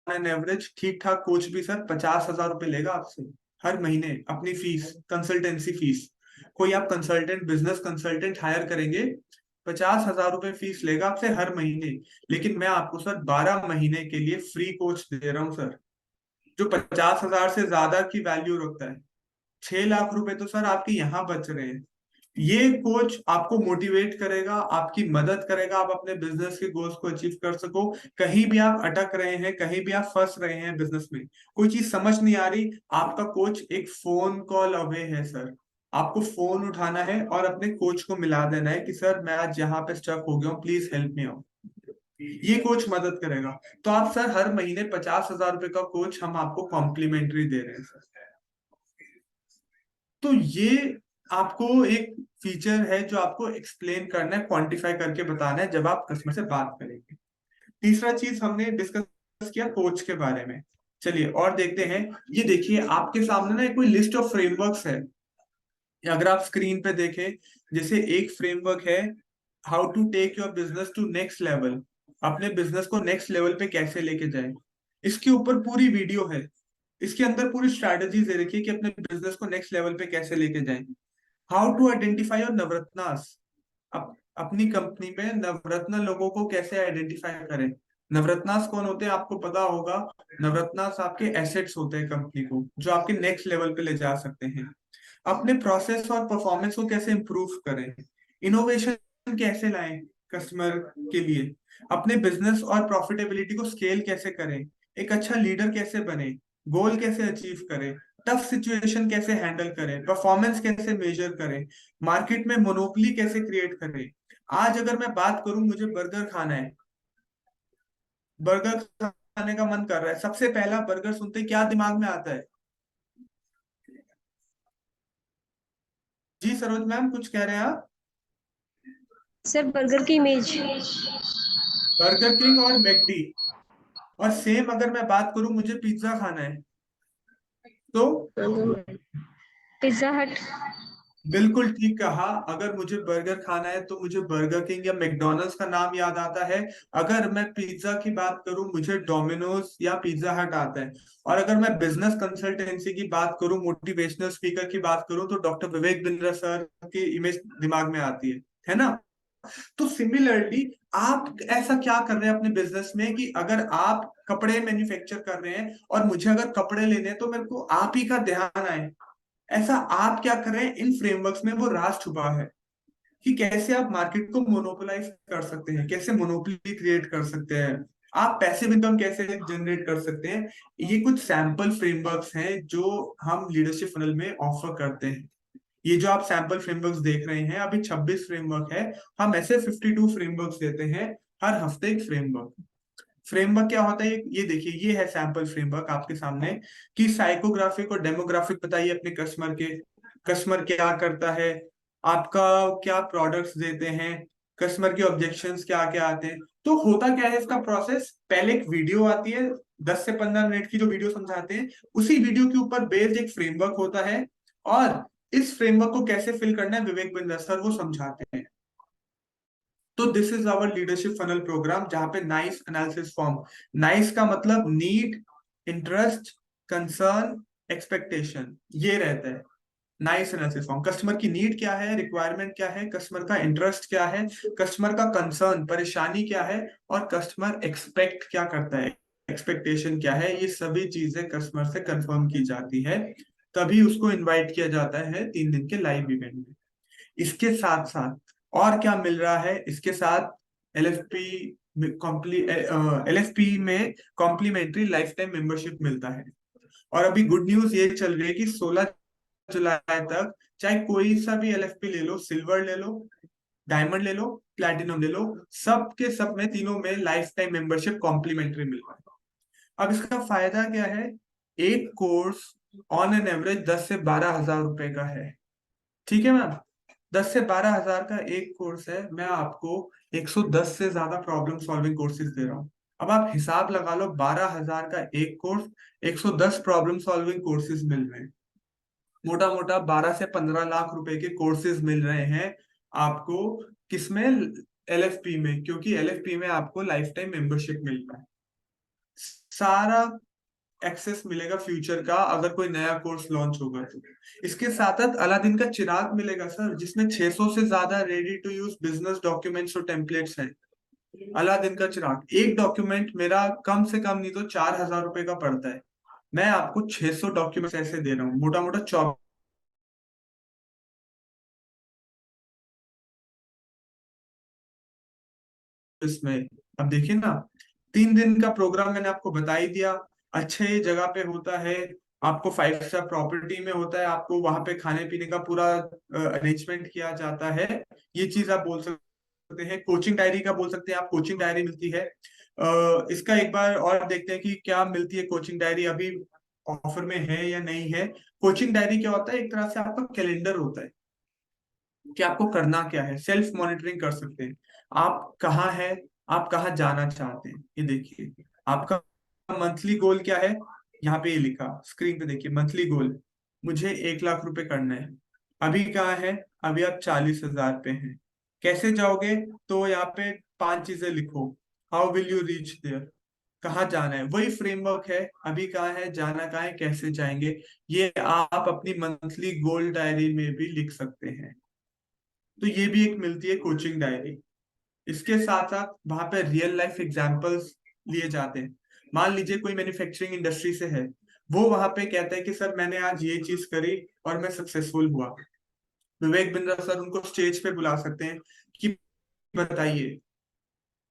Speaker 1: एन एवरेज ठीक ठाक कोच भी सर 50,000 रुपए लेगा आपसे हर महीने, अपनी फीस, कंसल्टेंसी फीस। कोई आप कंसल्टेंट, बिजनेस कंसल्टेंट हायर करेंगे, 50,000 रुपए फीस लेगा आपसे हर महीने। लेकिन मैं आपको सर 12 महीने के लिए फ्री कोच दे रहा हूँ सर, जो 50,000 से ज्यादा की वैल्यू रखता है। 6 लाख रुपए तो सर आपके यहाँ बच रहे हैं। ये कोच आपको मोटिवेट करेगा, आपकी मदद करेगा, आप अपने बिजनेस के गोल्स को अचीव कर सको। कहीं भी आप अटक रहे हैं, कहीं भी आप फंस रहे हैं बिजनेस में, कोई चीज समझ नहीं आ रही, आपका कोच एक फोन कॉल अवे है सर। आपको फोन उठाना है और अपने कोच को मिला देना है कि सर मैं आज यहाँ पे स्टक हो गया हूँ, प्लीज हेल्प मी आउट। ये कोच मदद करेगा। तो आप सर हर महीने 50,000 रुपए का कोच हम आपको कॉम्प्लीमेंट्री दे रहे हैं सर। तो ये आपको एक फीचर है जो आपको एक्सप्लेन करना है, क्वांटिफाई करके बताना है जब आप कस्टमर से बात करेंगे। तीसरा चीज हमने डिस्कस किया कोच के बारे में। चलिए और देखते हैं। ये देखिए आपके सामने ना कोई लिस्ट ऑफ फ्रेमवर्क्स है। अगर आप स्क्रीन पे देखें, जैसे एक फ्रेमवर्क है how to take your business to next level, अपने बिजनेस को नेक्स्ट लेवल पे कैसे लेके जाए। इसके ऊपर पूरी वीडियो है, इसके अंदर पूरी स्ट्रैटेजी दे रखी है कि अपने बिजनेस को नेक्स्ट लेवल पे कैसे लेके जाएं। हाउ टू आइडेंटिफाई योर नवरत्नास, अपनी कंपनी में नवरत्न लोगों को कैसे आइडेंटिफाई करें। नवरत्नास कौन होते हैं आपको पता होगा। नवरत्नास आपके एसेट्स होते हैं कंपनी को, जो आपके नेक्स्ट लेवल पे ले जा सकते हैं। अपने प्रोसेस और परफॉर्मेंस को कैसे इंप्रूव करें, इनोवेशन कैसे लाएं कस्टमर के लिए, अपने बिजनेस और प्रॉफिटेबिलिटी को स्केल कैसे करें, एक अच्छा लीडर कैसे बने, गोल कैसे अचीव करें, टफ सिचुएशन कैसे हैंडल करें, परफॉर्मेंस कैसे मेजर करें, मार्केट में मोनोपोली कैसे क्रिएट करें। आज अगर मैं बात करूं, मुझे बर्गर खाना है, बर्गर खाने का मन कर रहा है, सबसे पहला बर्गर सुनते ही क्या दिमाग में आता है? जी सरोज मैम, कुछ कह रहे हैं आप?
Speaker 3: सर बर्गर की इमेज।
Speaker 1: बर्गर किंग और मैकडी। और सेम अगर मैं बात करूं, मुझे पिज्जा खाना है, तो
Speaker 3: पिज्जा हट।
Speaker 1: बिल्कुल ठीक कहा। अगर मुझे बर्गर खाना है तो मुझे बर्गर किंग या मैकडोनल्ड्स का नाम याद आता है। अगर मैं पिज्जा की बात करूं, मुझे डोमिनोज या पिज्जा हट आता है। और अगर मैं बिजनेस कंसल्टेंसी की बात करूं, मोटिवेशनल स्पीकर की बात करूं, तो डॉक्टर विवेक बिंद्रा सर की इमेज दिमाग में आती है ना? तो सिमिलरली आप ऐसा क्या कर रहे हैं अपने बिजनेस में कि अगर आप कपड़े मैन्युफैक्चर कर रहे हैं और मुझे अगर कपड़े लेने हैं तो मेरे को आप ही का ध्यान आए। ऐसा आप क्या कर रहे हैं, इन फ्रेमवर्क्स में वो राज छुपा है कि कैसे आप मार्केट को मोनोपोलाइज कर सकते हैं, कैसे मोनोपोली क्रिएट कर सकते हैं, आप पैसिव इनकम कैसे जनरेट कर सकते हैं। ये कुछ सैंपल फ्रेमवर्क्स हैं जो हम लीडरशिप फनल में ऑफर करते हैं। ये जो आप सैंपल फ्रेमवर्क्स देख रहे हैं, अभी 26 फ्रेमवर्क है। हम ऐसे 52 फ्रेमवर्क्स देते हैं, हर हफ्ते एक फ्रेमवर्क। फ्रेमवर्क क्या होता है, ये देखिए, ये है सैंपल फ्रेमवर्क आपके सामने कि साइकोग्राफिक और डेमोग्राफिक बताइए अपने कस्टमर के, कस्टमर क्या करता है, आपका क्या प्रोडक्ट्स देते हैं, कस्टमर के ऑब्जेक्शंस क्या क्या आते हैं। तो होता क्या है इसका प्रोसेस, पहले एक वीडियो आती है, 10 से 15 मिनट की जो वीडियो समझाते हैं, उसी वीडियो के ऊपर बेस्ड एक फ्रेमवर्क होता है। और इस फ्रेमवर्क को कैसे फिल करना है, विवेक बिंद्रा सर वो समझाते हैं। तो this is our leadership funnel program, जहां पे नाइस एनालिसिस फॉर्म, नाइस का मतलब नीड, इंटरेस्ट, कंसर्न, एक्सपेक्टेशन, ये रहता है नाइस एनालिसिस फॉर्म। कस्टमर की नीड क्या है, रिक्वायरमेंट क्या है, कस्टमर का इंटरेस्ट क्या है, कस्टमर का कंसर्न परेशानी क्या है, और कस्टमर एक्सपेक्ट क्या करता है, एक्सपेक्टेशन क्या है। ये सभी चीजें कस्टमर से कंफर्म की जाती है, तभी उसको इनवाइट किया जाता है 3 दिन के लाइव इवेंट में। इसके साथ साथ और क्या मिल रहा है, इसके साथ एलएफपी एलएफपी में कॉम्प्लीमेंट्री लाइफ टाइम मेंबरशिप मिलता है। और अभी गुड न्यूज ये चल रही है कि 16 जुलाई तक चाहे कोई सा भी एलएफपी ले लो, सिल्वर ले लो, डायमंड ले लो, प्लैटिनम ले लो, सब के सब में, तीनों में लाइफ टाइम मेंबरशिप कॉम्प्लीमेंट्री मिल रहा है। अब इसका फायदा क्या है, एक कोर्स ऑन एन एवरेज 10 से 12 हजार रुपए का है। ठीक है मैम, 10 से 12 हजार का एक कोर्स है, मैं आपको 110 से ज्यादा प्रॉब्लम सॉल्विंग कोर्सेज दे रहा हूँ। अब आप हिसाब लगा लो, 12 हजार का एक कोर्स, 110 प्रॉब्लम सॉल्विंग कोर्सेज मिल रहे हैं। मोटा मोटा 12 से 15 लाख रुपए के कोर्सेज मिल रहे हैं आपको। किसमें? एलएफपी में, क्योंकि एलएफपी में आपको लाइफ टाइम मेंबरशिप मिल रहा है। सारा एक्सेस मिलेगा फ्यूचर का, अगर कोई नया कोर्स लॉन्च होगा तो। इसके साथ साथ अलादीन का चिराग मिलेगा सर, जिसमें 600 से ज्यादा ready to use business documents और टेम्पलेट्स हैं। अलादीन का चिराग, एक डॉक्यूमेंट मेरा कम से कम नहीं तो 4 हजार रुपए का पड़ता है। मैं आपको 600 डॉक्यूमेंट्स ऐसे दे रहा हूँ, मोटा मोटा 24 में। अब देखिए ना, 3 दिन का प्रोग्राम मैंने आपको बता ही दिया। अच्छे जगह पे होता है, आपको 5 स्टार प्रॉपर्टी में होता है, आपको वहां पे खाने पीने का पूरा अरेंजमेंट किया जाता है। ये चीज आप बोल सकते हैं। कोचिंग डायरी का बोल सकते हैं आप, कोचिंग डायरी मिलती है। इसका एक बार और देखते हैं कि क्या मिलती है कोचिंग डायरी, अभी ऑफर में है या नहीं है। कोचिंग डायरी क्या होता है, एक तरह से आपका कैलेंडर होता है कि आपको करना क्या है, सेल्फ मॉनिटरिंग कर सकते हैं। आप कहाँ हैं, आप कहाँ जाना चाहते हैं, ये देखिए। आपका मंथली गोल क्या है, यहाँ पे ये लिखा स्क्रीन पे देखिए, मंथली गोल मुझे 1 लाख रुपए करना है। अभी कहाँ है, अभी आप 40 हजार पे हैं। कैसे जाओगे, तो यहाँ पे 5 चीजें लिखो। How will you reach there, कहाँ जाना है, वही फ्रेमवर्क है। अभी कहाँ है, जाना कहाँ है, कैसे जाएंगे, ये आप अपनी मंथली गोल डायरी में भी लिख सकते हैं। तो ये भी एक मिलती है कोचिंग डायरी। इसके साथ साथ वहां पे रियल लाइफ एग्जांपल्स लिए जाते हैं। मान लीजिए कोई मैन्युफैक्चरिंग इंडस्ट्री से है, वो वहां पे कहता है कि सर मैंने आज ये चीज करी और मैं सक्सेसफुल हुआ। विवेक बिंद्रा सर उनको स्टेज पे बुला सकते हैं कि बताइए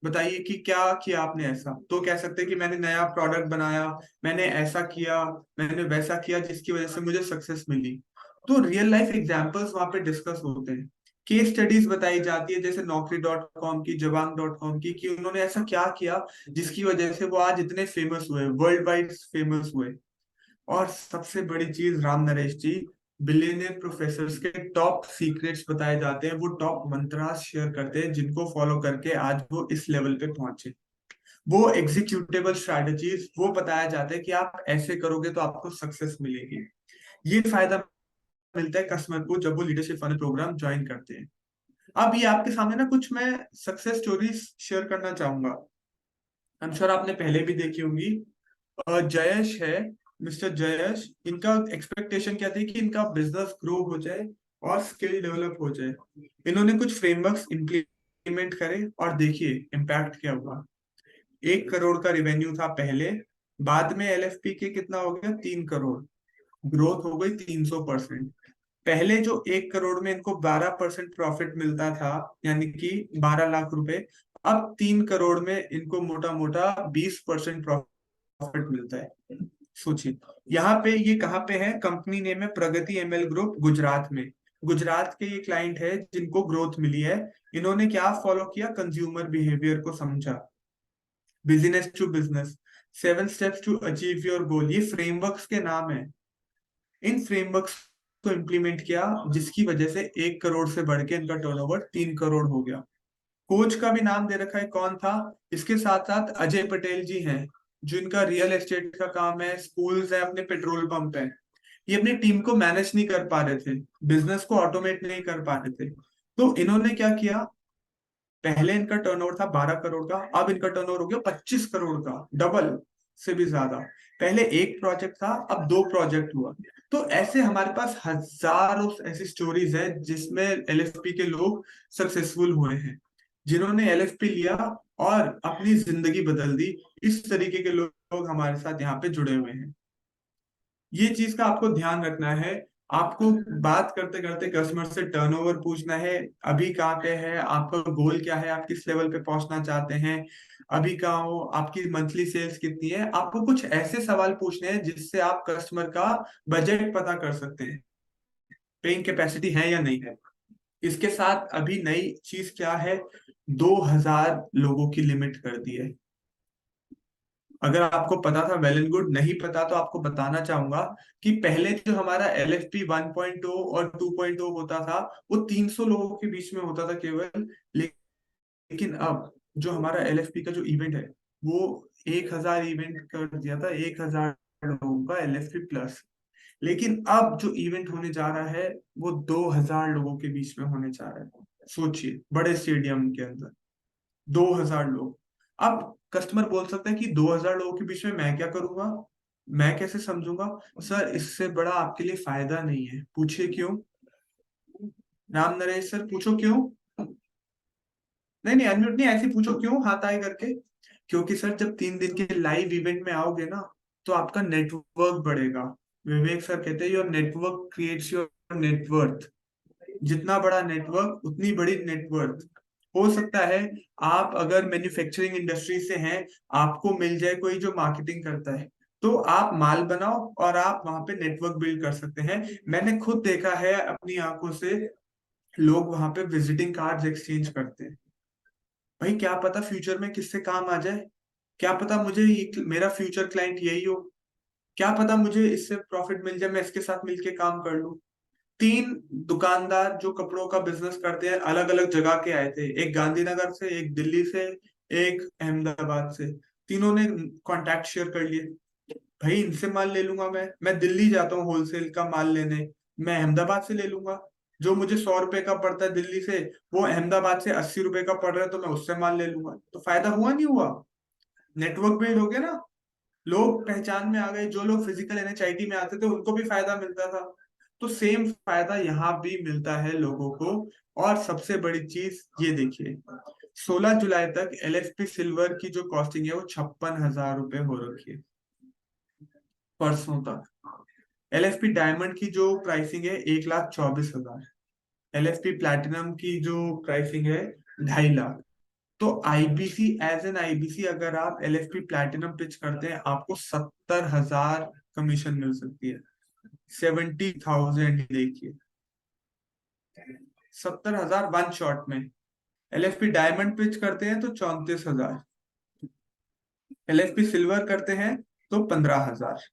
Speaker 1: बताइए कि क्या किया आपने ऐसा। तो कह सकते हैं कि मैंने नया प्रोडक्ट बनाया, मैंने ऐसा किया, मैंने वैसा किया जिसकी वजह से मुझे सक्सेस मिली। तो रियल लाइफ एग्जांपल्स वहां पे डिस्कस होते हैं, केस स्टडीज बताई जाती है, जैसे Naukri.com की, Jawang.com की, कि उन्होंने ऐसा क्या किया जिसकी वजह से वो आज इतने फेमस हुए, वर्ल्ड वाइड फेमस हुए। और सबसे बड़ी चीज, राम नरेश जी, बिलियनियर प्रोफेसर्स के टॉप सीक्रेट्स बताए जाते हैं, वो टॉप मंत्रास शेयर करते हैं जिनको फॉलो करके आज वो इस लेवल पे पहुंचे। वो एग्जीक्यूटेबल स्ट्रैटेजीज वो बताया जाता है कि आप ऐसे करोगे तो आपको सक्सेस मिलेगी। ये फायदा मिलता है कस्टमर को जब वो लीडरशिप फनल प्रोग्राम ज्वाइन करते हैं। अब ये आपके सामने ना कुछ मैं सक्सेस स्टोरीज शेयर करना चाहूंगा। आई एम श्योर आपने पहले भी देखी होंगी। जयेश है, मिस्टर जयेश, इनका एक्सपेक्टेशन क्या थी कि इनका बिजनेस ग्रो हो जाए और स्किल डेवलप हो जाए। इन्होंने कुछ फ्रेमवर्क्स इंप्लीमेंट करे और देखिए इम्पैक्ट क्या हुआ। 1 करोड़ का रेवेन्यू था पहले, बाद में एलएफपी के कितना हो गया, 3 करोड़। ग्रोथ हो गई 300%। पहले जो 1 करोड़ में इनको 12% प्रॉफिट मिलता था, यानी कि 12 लाख रुपए, अब 3 करोड़ में इनको मोटा मोटा 20% प्रॉफिट मिलता है। सोचिए, यहाँ पे ये कहाँ पे है, कंपनी नेम है प्रगति एमएल ग्रुप, गुजरात में। गुजरात के ये क्लाइंट है जिनको ग्रोथ मिली है। इन्होंने क्या फॉलो किया, कंज्यूमर बिहेवियर को समझा, business to business, 7 steps to achieve your goal, ये फ्रेमवर्क्स के नाम है। इन फ्रेमवर्क्स को इम्प्लीमेंट किया जिसकी वजह से 1 करोड़ से बढ़ के इनका टर्नओवर 3 करोड़ हो गया। कोच का भी नाम दे रखा है, कौन था, इसके साथ साथ अजय पटेल जी हैं, जो इनका रियल एस्टेट का काम है, स्कूल्स है, अपने पेट्रोल पंप है। ये अपनी टीम को मैनेज नहीं कर पा रहे थे, बिजनेस को ऑटोमेट नहीं कर पा रहे थे। तो इन्होंने क्या किया, पहले इनका टर्नओवर था 12 करोड़ का, अब इनका टर्नओवर हो गया 25 करोड़ का, डबल से भी ज्यादा। पहले एक प्रोजेक्ट था, अब 2 प्रोजेक्ट हुआ। तो ऐसे हमारे पास हजारों ऐसी स्टोरीज है जिसमें एलएफपी के लोग सक्सेसफुल हुए हैं, जिन्होंने एलएफपी लिया और अपनी जिंदगी बदल दी। इस तरीके के लोग हमारे साथ यहाँ पे जुड़े हुए हैं। ये चीज का आपको ध्यान रखना है। आपको बात करते करते कस्टमर से टर्नओवर पूछना है, अभी कहाँ पे है, आपका गोल क्या है, आप किस लेवल पे पहुंचना चाहते हैं, अभी कहाँ हो, आपकी मंथली सेल्स कितनी है। आपको कुछ ऐसे सवाल पूछने हैं जिससे आप कस्टमर का बजट पता कर सकते हैं, पेइंग कैपेसिटी है या नहीं है। इसके साथ अभी नई चीज क्या है, 2000 लोगों की लिमिट कर दी है। अगर आपको पता था वेल एंड गुड, नहीं पता तो आपको बताना चाहूंगा कि पहले जो हमारा LFP 1.0 और 2.0 होता था, वो 300 लोगों के बीच में होता था केवल। लेकिन अब जो हमारा LFP का जो इवेंट है, वो 1000 इवेंट कर दिया था, 1000 लोगों का LFP प्लस। लेकिन अब जो इवेंट होने जा रहा है वो 2000 लोगों के बीच में होने जा रहा है। सोचिए, बड़े स्टेडियम के अंदर 2000 लोग। अब कस्टमर बोल सकता है कि 2000 लोगों के बीच में मैं क्या करूंगा, मैं कैसे समझूंगा। सर, इससे बड़ा आपके लिए फायदा नहीं है। पूछिए क्यों। राम नरेश सर, पूछो क्यों। नहीं नहीं, अनम्यूट नहीं, ऐसे पूछो क्यों, हाथ आए करके। क्योंकि सर, जब 3 दिन के लाइव इवेंट में आओगे ना, तो आपका नेटवर्क बढ़ेगा। विवेक सर कहते हैं your network creates your net worth. जितना बड़ा नेटवर्क उतनी बड़ी नेटवर्थ। हो सकता है आप अगर मैन्युफैक्चरिंग इंडस्ट्री से हैं, आपको मिल जाए कोई जो मार्केटिंग करता है, तो आप माल बनाओ और आप वहां पे नेटवर्क बिल्ड कर सकते हैं। मैंने खुद देखा है अपनी आंखों से, लोग वहां पे विजिटिंग कार्ड्स एक्सचेंज करते हैं। भाई क्या पता फ्यूचर में किससे काम आ जाए, क्या पता मुझे मेरा फ्यूचर क्लाइंट यही हो, क्या पता मुझे इससे प्रॉफिट मिल जाए, मैं इसके साथ मिलके काम कर लूं। 3 दुकानदार जो कपड़ों का बिजनेस करते हैं, अलग अलग जगह के आए थे, एक गांधीनगर से, एक दिल्ली से, एक अहमदाबाद से। तीनों ने कांटेक्ट शेयर कर लिए। भाई इनसे माल ले लूंगा, मैं दिल्ली जाता हूँ होलसेल का माल लेने, मैं अहमदाबाद से ले लूंगा। जो मुझे 100 रुपए का पड़ता है दिल्ली से, वो अहमदाबाद से 80 रुपए का पड़ रहा है, तो मैं उससे माल ले लूंगा। तो फायदा हुआ नहीं हुआ, नेटवर्क बिल्ड हो गया ना, लोग पहचान में आ गए। जो लोग फिजिकल NHIT में आते थे उनको भी फायदा मिलता था। तो सेम फायदा यहाँ भी मिलता है लोगों को। और सबसे बड़ी चीज ये देखिए, 16 जुलाई तक LFP सिल्वर की जो कॉस्टिंग है वो 56,000 रुपए हो रखी है, परसों तक। LFP डायमंड की जो प्राइसिंग है 1,24,000। LFP प्लैटिनम की जो प्राइसिंग है 2.5 लाख। तो आईबीसी, एज एन आईबीसी अगर आप एलएफपी प्लैटिनम पिच करते हैं आपको 70,000 कमीशन मिल सकती है। 70,000, देखिए 70,000 वन शॉट में। एलएफपी डायमंड पिच करते हैं तो 34,000, एलएफपी सिल्वर करते हैं तो 15,000।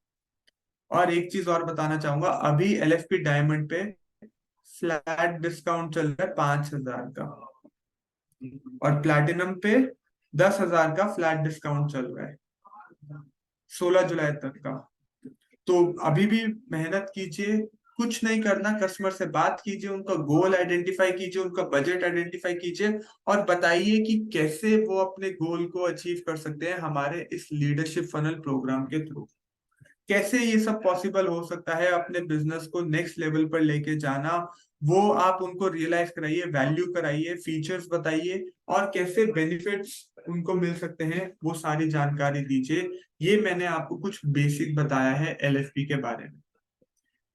Speaker 1: और एक चीज और बताना चाहूंगा, अभी एलएफपी डायमंड पे फ्लैट डिस्काउंट चल रहा है 5,000 का, और प्लैटिनम पे 10,000 का फ्लैट डिस्काउंट चल रहा है 16 जुलाई तक का। तो अभी भी मेहनत कीजिए, कुछ नहीं करना, कस्टमर से बात कीजिए, उनका गोल आइडेंटिफाई कीजिए, उनका बजट आइडेंटिफाई कीजिए, और बताइए कि कैसे वो अपने गोल को अचीव कर सकते हैं हमारे इस लीडरशिप फनल प्रोग्राम के थ्रू। कैसे ये सब पॉसिबल हो सकता है, अपने बिजनेस को नेक्स्ट लेवल पर लेके जाना, वो आप उनको रियलाइज कराइए, वैल्यू कराइए, फीचर्स बताइए, और कैसे बेनिफिट्स उनको मिल सकते हैं वो सारी जानकारी दीजिए। ये मैंने आपको कुछ बेसिक बताया है एलएफपी के बारे में।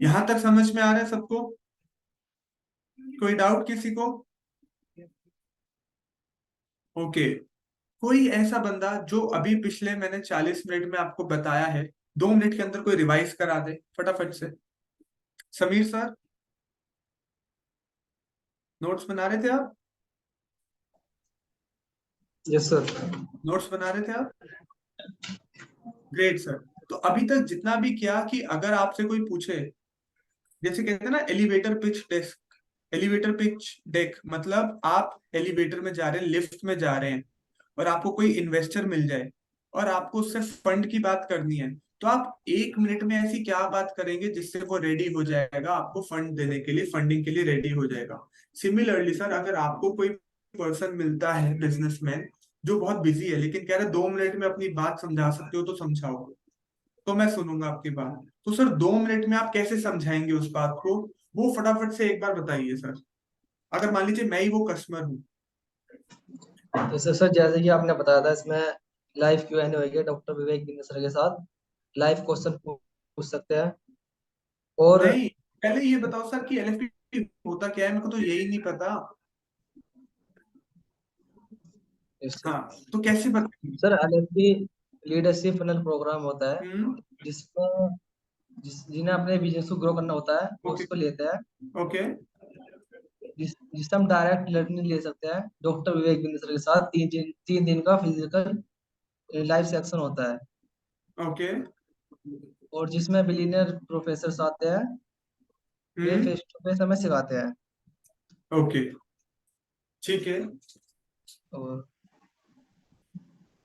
Speaker 1: यहां तक समझ में आ रहा है सबको? कोई डाउट किसी को? ओके। कोई ऐसा बंदा जो अभी पिछले मैंने 40 मिनट में आपको बताया है, 2 मिनट के अंदर कोई रिवाइज करा दे फटाफट से। समीर सर, नोट्स बना रहे थे आप?
Speaker 5: Yes sir.
Speaker 1: नोट्स बना रहे थे आप? Great sir. तो अभी तक जितना भी किया, कि अगर आपसे कोई पूछे, जैसे कहते हैं ना elevator pitch desk, elevator pitch deck, मतलब आप एलिवेटर में जा रहे हैं, लिफ्ट में जा रहे हैं, और आपको कोई इन्वेस्टर मिल जाए और आपको उससे फंड की बात करनी है, तो आप 1 मिनट में ऐसी क्या बात करेंगे जिससे वो रेडी हो जाएगा आपको फंड देने के लिए, फंडिंग के लिए रेडी हो जाएगा। सिमिलरली सर, अगर आपको कोई पर्सन मिलता है बिजनेसमैन जो बहुत बिजी है, लेकिन कह रहे 2 मिनट में अपनी बात समझा सकते हो तो समझाओ, तो मैं सुनूंगा आपकी बात। तो सर 2 मिनट में आप कैसे समझाएंगे उस बात को, वो फटाफट से एक बार बताइए सर। अगर मान लीजिए मैं ही वो कस्टमर हूँ।
Speaker 5: जैसे सर जैसे कि आपने बताया था, इसमें लाइव Q&A होगी डॉक्टर विवेक बिंद सर के साथ। लाइव क्वेश्चन पूछ सकते हैं। और
Speaker 1: नहीं, पहले ये बताओ सर कि एलएफपी होता क्या है, मेरे को तो यही नहीं पता। हाँ, तो कैसे बताएंगे?
Speaker 5: Sir LFP leadership funnel program होता है,
Speaker 1: हम्म।
Speaker 5: जिसमें जिन्हें अपने बिजनेस को ग्रो करना होता है वो
Speaker 1: ओके।
Speaker 5: उसको लेते हैं।
Speaker 1: ओके।
Speaker 5: जिससे हम डायरेक्ट लर्निंग ले सकते हैं डॉक्टर विवेक बिंद सर के साथ। 3 दिन का फिजिकल लाइव सेक्शन होता है,
Speaker 1: ओके।
Speaker 5: और जिसमें बिलीनियर प्रोफेसर आते हैं। वे
Speaker 1: हम्म।
Speaker 5: फेस टू फेस हमें सिखाते हैं।
Speaker 1: ओके, ठीक है।
Speaker 5: और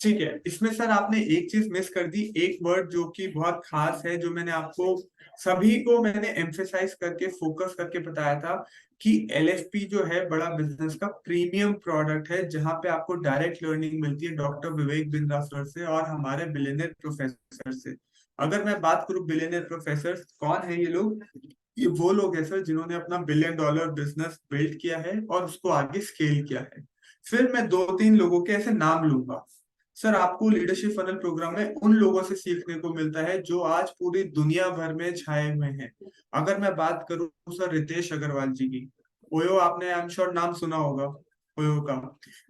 Speaker 1: ठीक है, इसमें सर आपने एक चीज मिस कर दी, एक वर्ड जो कि बहुत खास है, जो मैंने आपको सभी को मैंने एम्फेसाइज करके फोकस करके बताया था, कि एलएफपी जो है बड़ा बिजनेस का प्रीमियम प्रोडक्ट है, जहां पे आपको डायरेक्ट लर्निंग मिलती है डॉक्टर विवेक बिंद्रा सर से और हमारे बिलियनियर प्रोफेसर से। अगर मैं बात करूं बिलियनियर प्रोफेसर कौन है, ये लोग, ये वो लोग हैं सर जिन्होंने अपना $1 बिलियन बिजनेस बिल्ड किया है और उसको आगे स्केल किया है। फिर मैं 2-3 लोगों के ऐसे नाम लूंगा। सर आपको लीडरशिप फनल प्रोग्राम में उन लोगों से सीखने को मिलता है जो आज पूरी दुनिया भर में छाए हुए हैं। अगर मैं बात करूं सर रितेश अग्रवाल जी की, ओयो, आपने आई एम श्योर नाम सुना होगा ओयो का।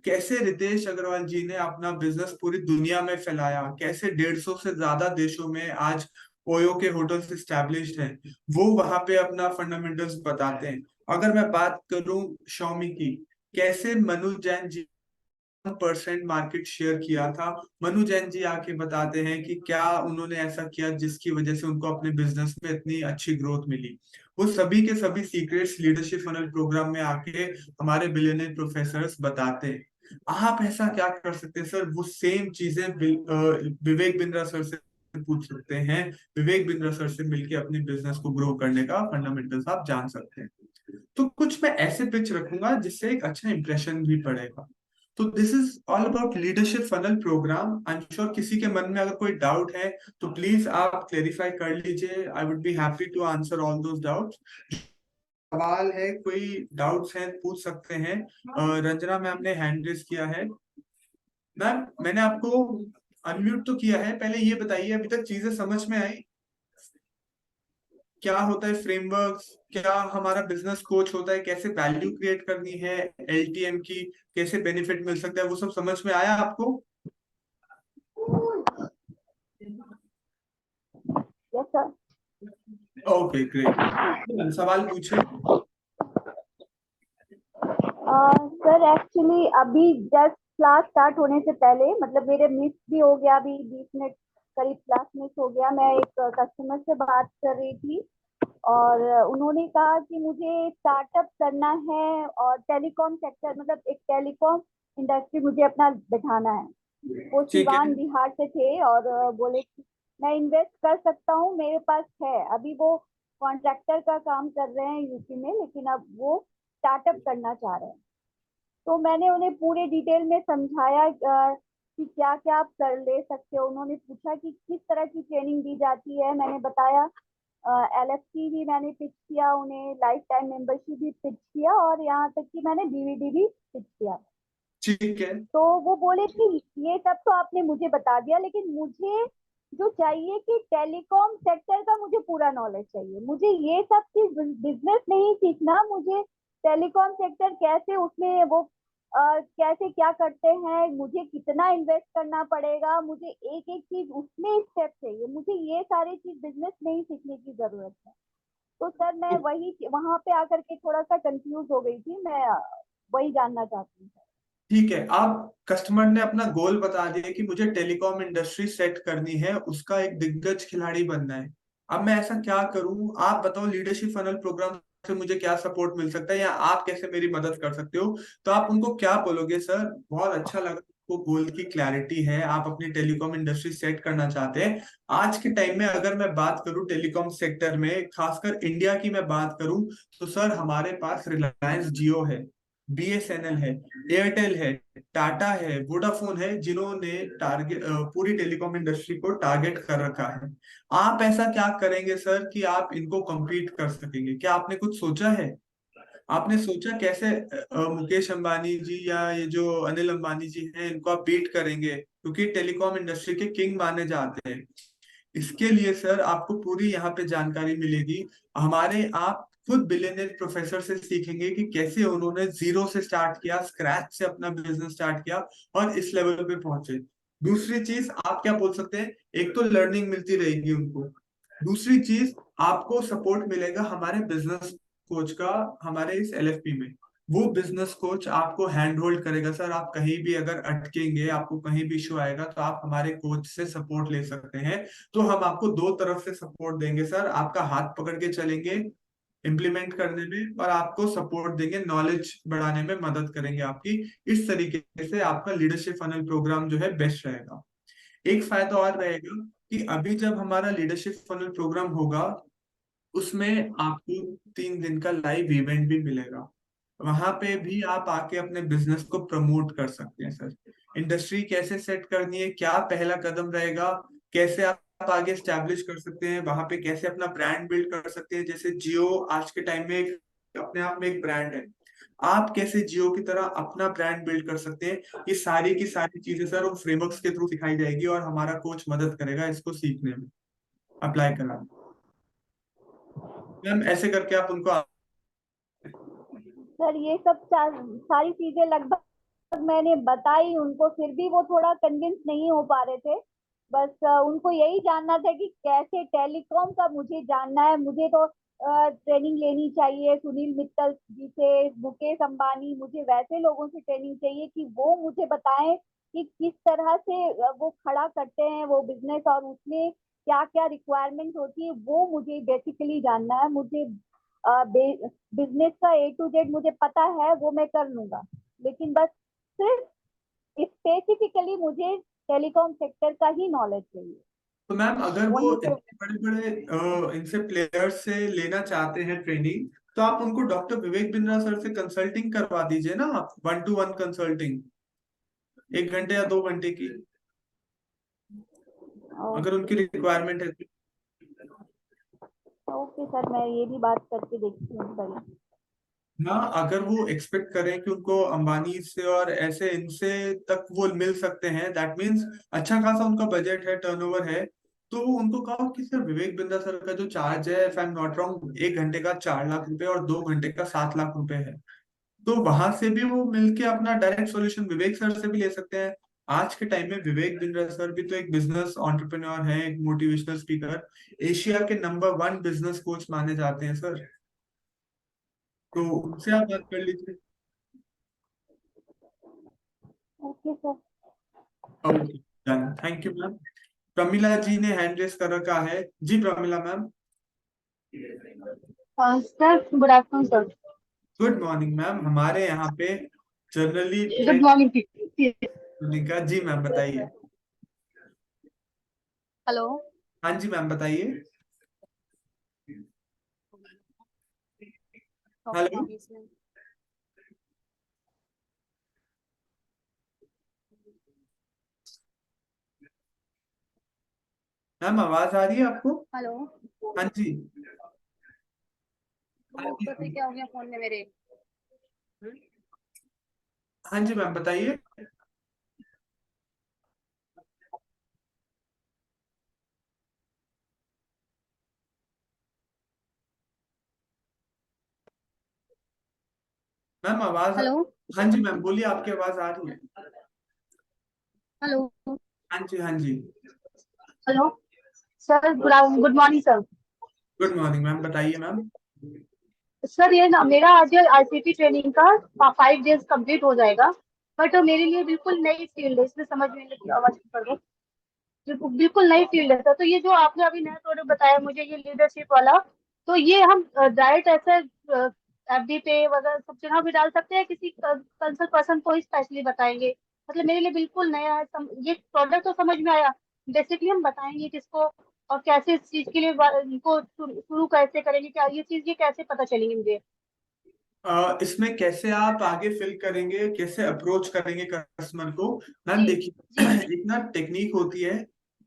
Speaker 1: कैसे रितेश अग्रवाल जी ने अपना बिजनेस पूरी दुनिया में फैलाया, कैसे 150 से ज्यादा देशों में आज ओयो के होटल्स स्टैब्लिश्ड हैं, वो वहां पे अपना फंडामेंटल्स बताते हैं। अगर मैं बात करूं Xiaomi की, कैसे मनु जैन जी 1% मार्केट शेयर किया था, मनु जैन जी आके बताते हैं कि क्या उन्होंने ऐसा किया जिसकी वजह से उनको अपने बिजनेस में इतनी अच्छी ग्रोथ मिली। वो सभी के सभी सीक्रेट्स लीडरशिप फनल प्रोग्राम में आके हमारे बिलियनियर प्रोफेसर्स बताते हैं। आप ऐसा क्या कर सकते हैं सर, वो सेम चीजें विवेक बिंद्रा सर से पूछ सकते हैं, विवेक बिंद्रा सर से मिलके अपने बिजनेस को ग्रो करने का फंडामेंटल्स आप जान सकते हैं। तो कुछ मैं ऐसे पिच रखूंगा जिससे एक अच्छा इंप्रेशन भी पड़ेगा। तो this is all about leadership funnel program. I am sure किसी के मन में अगर कोई डाउट है तो प्लीज आप क्लेरिफाई कर लीजिए, I would be happy to answer all those doubts. सवाल है, कोई डाउट्स हैं पूछ सकते हैं। रंजना मैम ने हैंड रेज किया है। मैम मैंने आपको अनम्यूट तो किया है, पहले ये बताइए अभी तक चीजें समझ में आई? क्या होता है फ्रेमवर्क, क्या हमारा बिजनेस कोच होता है, कैसे वैल्यू क्रिएट करनी है एलटीएम की, कैसे बेनिफिट मिल सकता है, वो सब समझ में आया आपको?
Speaker 6: Yes sir.
Speaker 1: ओके ग्रेट, सवाल पूछे।
Speaker 6: सर एक्चुअली अभी जस्ट क्लास स्टार्ट होने से पहले, मतलब मेरे मिस भी हो गया, अभी 20 मिनट करीब क्लास मिस हो गया। मैं एक कस्टमर से बात कर रही थी और उन्होंने कहा कि मुझे स्टार्टअप करना है और टेलीकॉम सेक्टर, मतलब एक टेलीकॉम इंडस्ट्री मुझे अपना बैठाना है। वो
Speaker 1: ठीक है।
Speaker 6: सिवान बिहार से थे और बोले कि मैं इन्वेस्ट कर सकता हूँ, मेरे पास है। अभी वो कॉन्ट्रैक्टर का काम कर रहे हैं यूपी में, लेकिन अब वो स्टार्टअप करना चाह रहे हैं। तो मैंने उन्हें पूरे डिटेल में समझाया कि क्या क्या आप कर ले सकते हो। उन्होंने पूछा कि किस तरह की ट्रेनिंग दी जाती है, मैंने बताया। एलएफसी भी मैंने पिच किया उन्हें, लाइफ टाइम मेंबरशिप भी पिच किया और यहाँ तक कि मैंने डीवीडी भी पिच किया।
Speaker 1: ठीक है।
Speaker 6: तो वो बोले कि ये सब तो आपने मुझे बता दिया, लेकिन मुझे जो चाहिए कि टेलीकॉम सेक्टर का मुझे पूरा नॉलेज चाहिए। मुझे ये सब चीज बिजनेस नहीं सीखना, मुझे टेलीकॉम सेक्टर कैसे, उसमें वो कैसे क्या करते हैं, मुझे कितना इन्वेस्ट करना पड़ेगा, मुझे एक एक चीज उसमें स्टेप चाहिए। मुझे ये सारी चीज बिजनेस नहीं सीखने की जरूरत है। तो सर मैं वही वहां पे आकर के थोड़ा सा कंफ्यूज हो गई थी। मैं वही जानना चाहती हूँ।
Speaker 1: ठीक है, आप कस्टमर ने अपना गोल बता दिया कि मुझे टेलीकॉम इंडस्ट्री सेट करनी है, उसका एक दिग्गज खिलाड़ी बनना है। अब मैं ऐसा क्या करूं, आप बताओ लीडरशिप फनल प्रोग्राम से मुझे क्या सपोर्ट मिल सकता है, या आप कैसे मेरी मदद कर सकते हो? तो आप उनको क्या बोलोगे? सर बहुत अच्छा लगा, आपको गोल की क्लैरिटी है, आप अपनी टेलीकॉम इंडस्ट्री सेट करना चाहते हैं। आज के टाइम में अगर मैं बात करूं टेलीकॉम सेक्टर में, खासकर इंडिया की मैं बात करूं, तो सर हमारे पास रिलायंस जियो है, बीएसएनएल है, एयरटेल है, टाटा है, वोडाफोन है, जिन्होंने टारगेट पूरी टेलीकॉम इंडस्ट्री को टारगेट कर रखा है। आप ऐसा क्या करेंगे सर कि आप इनको compete कर सकेंगे? क्या आपने कुछ सोचा है? आपने सोचा कैसे मुकेश अंबानी जी या ये जो अनिल अंबानी जी हैं इनको आप बीट करेंगे, क्योंकि टेलीकॉम इंडस्ट्री के किंग माने जाते हैं। इसके लिए सर आपको पूरी यहाँ पे जानकारी मिलेगी हमारे, आप खुद बिलियनियर प्रोफेसर से सीखेंगे कि कैसे उन्होंने जीरो से स्टार्ट किया, स्क्रैच से अपना बिजनेस स्टार्ट किया और इस लेवल पे पहुंचे। दूसरी चीज आप क्या बोल सकते हैं, एक तो लर्निंग मिलती रहेगी उनको, दूसरी चीज आपको सपोर्ट मिलेगा हमारे बिजनेस कोच का, हमारे इस एलएफपी में। वो बिजनेस कोच आपको हैंड होल्ड करेगा सर, आप कहीं भी अगर अटकेंगे, आपको कहीं भी इशू आएगा, तो आप हमारे कोच से सपोर्ट ले सकते हैं। तो हम आपको दो तरफ से सपोर्ट देंगे सर, आपका हाथ पकड़ के चलेंगे इम्प्लीमेंट करने में, और आपको सपोर्ट देंगे, नॉलेज बढ़ाने में मदद करेंगे आपकी। इस तरीके से आपका लीडरशिप फनल प्रोग्राम जो है बेस्ट रहेगा। एक फायदा और रहेगा कि अभी जब हमारा लीडरशिप फनल प्रोग्राम होगा, उसमें आपको 3 दिन का लाइव इवेंट भी मिलेगा। वहां पे भी आप आके अपने बिजनेस को प्रमोट कर सकते हैं सर। इंडस्ट्री कैसे सेट करनी है, क्या पहला कदम रहेगा, कैसे आप आगे स्टैब्लिश कर सकते हैं, वहां पे कैसे अपना ब्रांड बिल्ड कर सकते हैं। जैसे जियो आज के टाइम में अपने आप में एक ब्रांड है, आप कैसे जियो की तरह अपना ब्रांड बिल्ड कर सकते हैं, ये सारी की सारी चीजें सर वो फ्रेमवर्क्स के थ्रू सिखाई जाएगी, और हमारा कोच मदद करेगा इसको सीखने में, अप्लाई कराने। मैम ऐसे करके आप उनको
Speaker 6: सर ये सब सारी चीजें लगभग मैंने बताई उनको, फिर भी वो थोड़ा कन्विंस नहीं हो पा रहे थे। बस उनको यही जानना था कि कैसे टेलीकॉम का मुझे जानना है। मुझे तो ट्रेनिंग लेनी चाहिए सुनील मित्तल जी से, मुकेश अंबानी, मुझे वैसे लोगों से ट्रेनिंग चाहिए कि वो मुझे बताएं कि किस तरह से वो खड़ा करते हैं वो बिजनेस, और उसमें क्या क्या रिक्वायरमेंट होती है, वो मुझे बेसिकली जानना है। मुझे बिजनेस का ए टू जेड मुझे पता है, वो मैं कर लूंगा, लेकिन बस सिर्फ स्पेसिफिकली मुझे टेलीकॉम सेक्टर का ही नॉलेज चाहिए।
Speaker 1: तो मैम अगर वो
Speaker 6: वही तो।
Speaker 1: इतने बड़े बड़े इनसे प्लेयर्स से लेना चाहते हैं ट्रेनिंग, तो आप उनको डॉक्टर विवेक बिंद्रा सर से कंसल्टिंग करवा दीजिए ना, आप 1-to-1 कंसल्टिंग, 1 घंटे या 2 घंटे की, अगर उनकी
Speaker 6: ओके।
Speaker 1: रिक्वायरमेंट है तो।
Speaker 6: ओके सर, मैं ये भी बात करके देखती हूँ कल।
Speaker 1: हाँ, अगर वो एक्सपेक्ट करें कि उनको अंबानी से और ऐसे इनसे तक वो मिल सकते हैं, दैट मीन्स अच्छा खासा उनका बजट है, टर्नओवर है, तो उनको कहो कि सर विवेक बिंद्रा सर का जो चार्ज है, if I am not wrong, 1 घंटे का 4 लाख रुपए और 2 घंटे का 7 लाख रुपए है। तो वहां से भी वो मिलके अपना डायरेक्ट सॉल्यूशन विवेक सर से भी ले सकते हैं। आज के टाइम में विवेक बिंद्रा सर भी तो एक बिजनेस एंटरप्रेन्योर है, एक मोटिवेशनल स्पीकर, एशिया के नंबर 1 बिजनेस कोच माने जाते हैं सर। तो उनसे आप बात कर लीजिए।
Speaker 6: Okay sir.
Speaker 1: Okay, done, thank you ma'am. Pramila ji ने हैंड रेस कर रखा है। जी Pramila ma'am.
Speaker 7: Sir good afternoon sir.
Speaker 1: Good morning ma'am. हमारे यहाँ पे जनरली
Speaker 7: गुड मॉर्निंग।
Speaker 1: का जी मैम बताइए।
Speaker 7: हेलो।
Speaker 1: हाँ जी मैम बताइए। हेलो मैम, आवाज आ रही है आपको?
Speaker 7: हेलो।
Speaker 1: हाँ जी।
Speaker 7: क्या हो गया फोन में मेरे?
Speaker 1: हाँ जी मैम बताइए। मैम आवाज।
Speaker 7: हेलो।
Speaker 1: हाँ जी मैम बोलिए, आपकी आवाज आ रही है।
Speaker 7: हेलो।
Speaker 1: हाँ जी हाँ जी।
Speaker 7: Hello sir good morning sir.
Speaker 1: Good morning ma'am, बताइए मैम।
Speaker 7: सर ये ना मेरा आज आईसीटी ट्रेनिंग का 5 डेज कंप्लीट हो जाएगा, बट मेरे लिए बिल्कुल नई फील्ड है, इसमें समझ में नहीं लगी आवाज कर दो। बिल्कुल नई फील्ड है सर। तो ये जो आपने अभी नया प्रोडक्ट बताया मुझे, ये लीडरशिप वाला, तो ये हम डायरेक्ट ऐसे एफडी पे वगैरह सब जगह भी डाल सकते हैं, किसी कंसल्ट पर्सन को ही स्पेशली बताएंगे? मतलब मेरे लिए बिल्कुल नया है। ये प्रोडक्ट तो समझ में आया, बेसिकली हम बताएंगे किसको और कैसे इस चीज के लिए इनको शुरू कैसे करेंगे, क्या ये चीज ये कैसे पता चलेंगी मुझे?
Speaker 1: इसमें कैसे आप आगे फिल करेंगे, कैसे अप्रोच करेंगे कस्टमर को। मैम
Speaker 7: जी
Speaker 1: देखिए,
Speaker 7: जी।
Speaker 1: एक ना टेक्निक होती है,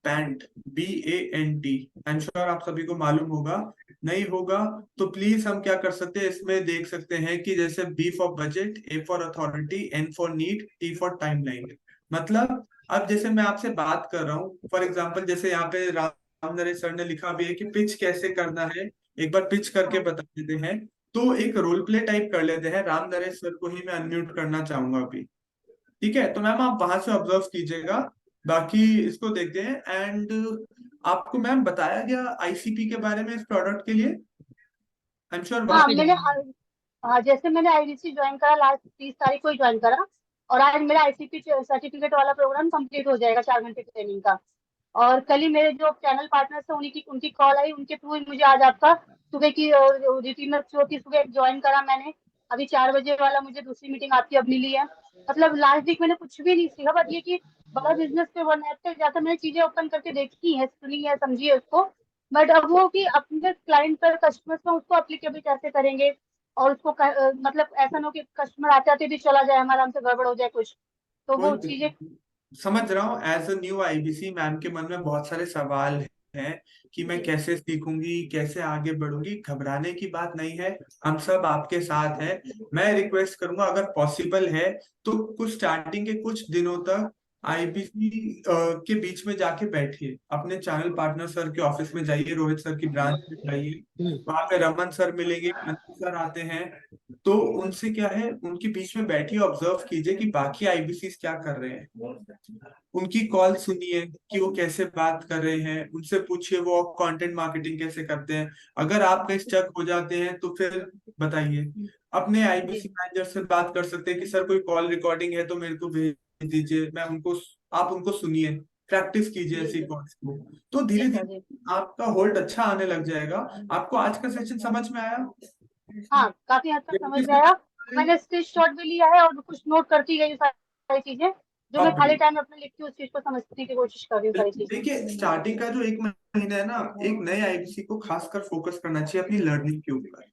Speaker 1: बैंट, BANT। आई एम श्योर आप सभी को मालूम होगा। नहीं होगा तो प्लीज हम क्या कर सकते हैं, इसमें देख सकते हैं कि जैसे B for budget, A for authority, N for need, T for timeline. मतलब अब जैसे मैं आपसे बात कर रहा हूँ, फॉर एग्जाम्पल जैसे यहाँ पे राम नरेश सर ने लिखा भी है कि पिच कैसे करना है, एक बार पिच करके
Speaker 7: हाँ
Speaker 1: बता देते हैं। तो एक रोल प्ले टाइप कर लेते हैं। राम नरेश सर को ही मैं अनम्यूट करना चाहूंगा अभी। ठीक है, तो मैम आप वहां से ऑब्जर्व कीजिएगा, बाकी इसको देखते हैं। एंड आपको मैम बताया गया ICP के बारे में इस प्रोडक्ट के लिए? आई एम श्योर
Speaker 7: हाँ
Speaker 1: वहां।
Speaker 7: मैंने हाँ जैसे मैंने आईडीसी ज्वाइन करा लास्ट 30 तारीख को ही ज्वाइन करा, और आज मेरा आईसीपी सर्टिफिकेट वाला प्रोग्राम कंप्लीट हो जाएगा 4 घंटे ट्रेनिंग का। और कल ही मेरे जो चैनल पार्टनर्स हैं उन्हीं की उनकी कॉल आई, उनके थ्रू ही मुझे आज आपका सुबह की रिटीनर शो की सुबह ज्वाइन करा मैंने। अभी 4 बजे वाला मुझे दूसरी मीटिंग आपकी अब मिली है। मतलब लास्ट वीक मैंने कुछ भी नहीं सीखा, बट ये कि बड़ा बिजनेस पे वन ऐप पे जाकर मैंने चीजें ओपन करके देखी है, सुनी है, समझी है उसको। बट अब वो कि अपने क्लाइंट पर कस्टमर्स में उसको अप्लीकेबल कैसे करेंगे, और उसको मतलब ऐसा ना हो कि कस्टमर आते आते भी चला जाए, हमारा हमसे गड़बड़ हो जाए कुछ, तो
Speaker 1: कोई
Speaker 7: वो
Speaker 1: दिक्कत
Speaker 7: चीजें।
Speaker 1: नहीं। समझ रहा हूँ, as a new IBC ma'am के मन में बहुत सारे सवाल हैं कि मैं कैसे सीखूंगी, कैसे आगे बढ़ूंगी। घबराने की बात नहीं है, हम सब आपके साथ हैं। मैं रिक्वेस्ट करूंगा, अगर पॉसिबल है तो कुछ स्टार्टिंग के कुछ दिनों तक IBC के बीच में जाके बैठिए, अपने चैनल पार्टनर सर के ऑफिस में जाइए, रोहित सर की ब्रांच में जाइए। वहां पे रमन सर मिलेंगे, मंजू सर आते हैं। तो उनसे क्या है, उनके बीच में बैठिए, ऑब्जर्व कीजिए कि बाकी IBC क्या कर रहे हैं। उनकी कॉल सुनिए कि वो कैसे बात कर रहे हैं, उनसे पूछिए वो कंटेंट मार्केटिंग कैसे करते हैं। अगर आप कहीं स्टक हो जाते हैं तो फिर बताइए। अपने IBC मैनेजर से बात कर सकते हैं कि सर कोई कॉल रिकॉर्डिंग है तो मेरे को भेज दीजिए, मैं उनको, आप उनको सुनिए, प्रैक्टिस कीजिए ऐसी कॉल्स को। तो
Speaker 7: जी
Speaker 1: धीरे
Speaker 7: सर जी।
Speaker 1: धीरे आपका होल्ड अच्छा आने लग जाएगा। आपको आज का सेशन समझ में आया?
Speaker 7: हाँ काफी हद तक समझ में आया। मैंने स्क्रीन शॉट भी लिया है और कुछ नोट करती गई सारी चीजें, जो मैं
Speaker 1: अब
Speaker 7: खाली टाइम में अपने लिखती हूँ, उस चीज को समझने की कोशिश कर रही हूँ सारी चीजें।
Speaker 1: देखिए, स्टार्टिंग का जो 1 महीना है ना, एक नए IBC को खासकर फोकस करना चाहिए अपनी लर्निंग के ऊपर।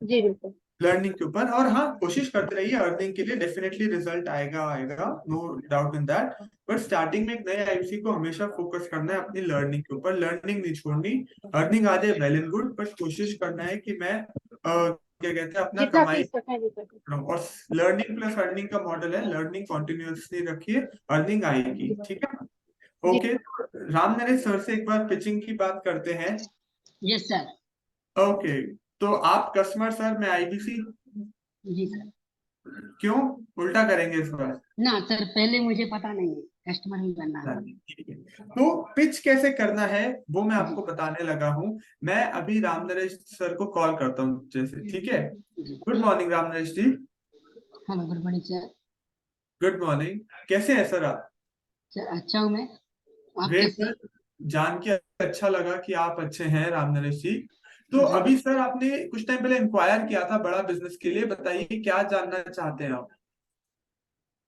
Speaker 7: जी बिल्कुल।
Speaker 1: लर्निंग के ऊपर, और हाँ कोशिश करते रहिए, अर्निंग के लिए डेफिनेटली रिजल्ट आएगा आएगा, no doubt in that. But starting में एक नए IBC को हमेशा फोकस करना है अपनी लर्निंग के ऊपर, लर्निंग नहीं छोड़नी। अर्निंग आ जाए वेल एंड गुड, बट कोशिश करना है कि मैं क्या कहते हैं, अपना
Speaker 7: जितना
Speaker 1: कमाई
Speaker 7: सीख सकें जी सकें।
Speaker 1: करूं। और लर्निंग प्लस अर्निंग का मॉडल है, लर्निंग कॉन्टिन्यूसली रखिए, अर्निंग आएगी। ठीक है,
Speaker 7: जी
Speaker 1: ओके। राम नरेश सर से एक बार पिचिंग की बात करते हैं।
Speaker 2: Yes sir.
Speaker 1: ओके, तो आप कस्टमर सर, मैं आईबीसी।
Speaker 2: जी सर।
Speaker 1: क्यों उल्टा करेंगे इस बार?
Speaker 2: ना सर, पहले मुझे पता नहीं है, कस्टमर ही बनना है।
Speaker 1: ठीक है, तो पिच कैसे करना है वो मैं
Speaker 2: जी
Speaker 1: आपको बताने लगा हूँ। मैं अभी राम नरेश सर को कॉल करता हूँ जैसे, ठीक है?
Speaker 2: जी।
Speaker 1: Good morning Ram Naresh ji.
Speaker 2: Hello, good morning sir.
Speaker 1: Good morning, कैसे हैं सर आप?
Speaker 2: सर अच्छा हूँ मैं, आप
Speaker 1: ग्रेट
Speaker 2: कैसे हैं?
Speaker 1: सर, जान के अच्छा लगा कि आप अच्छे हैं राम नरेश जी। तो
Speaker 2: जी
Speaker 1: अभी सर आपने कुछ टाइम पहले इंक्वायर किया था बड़ा बिजनेस के लिए, बताइए क्या जानना चाहते हैं आप?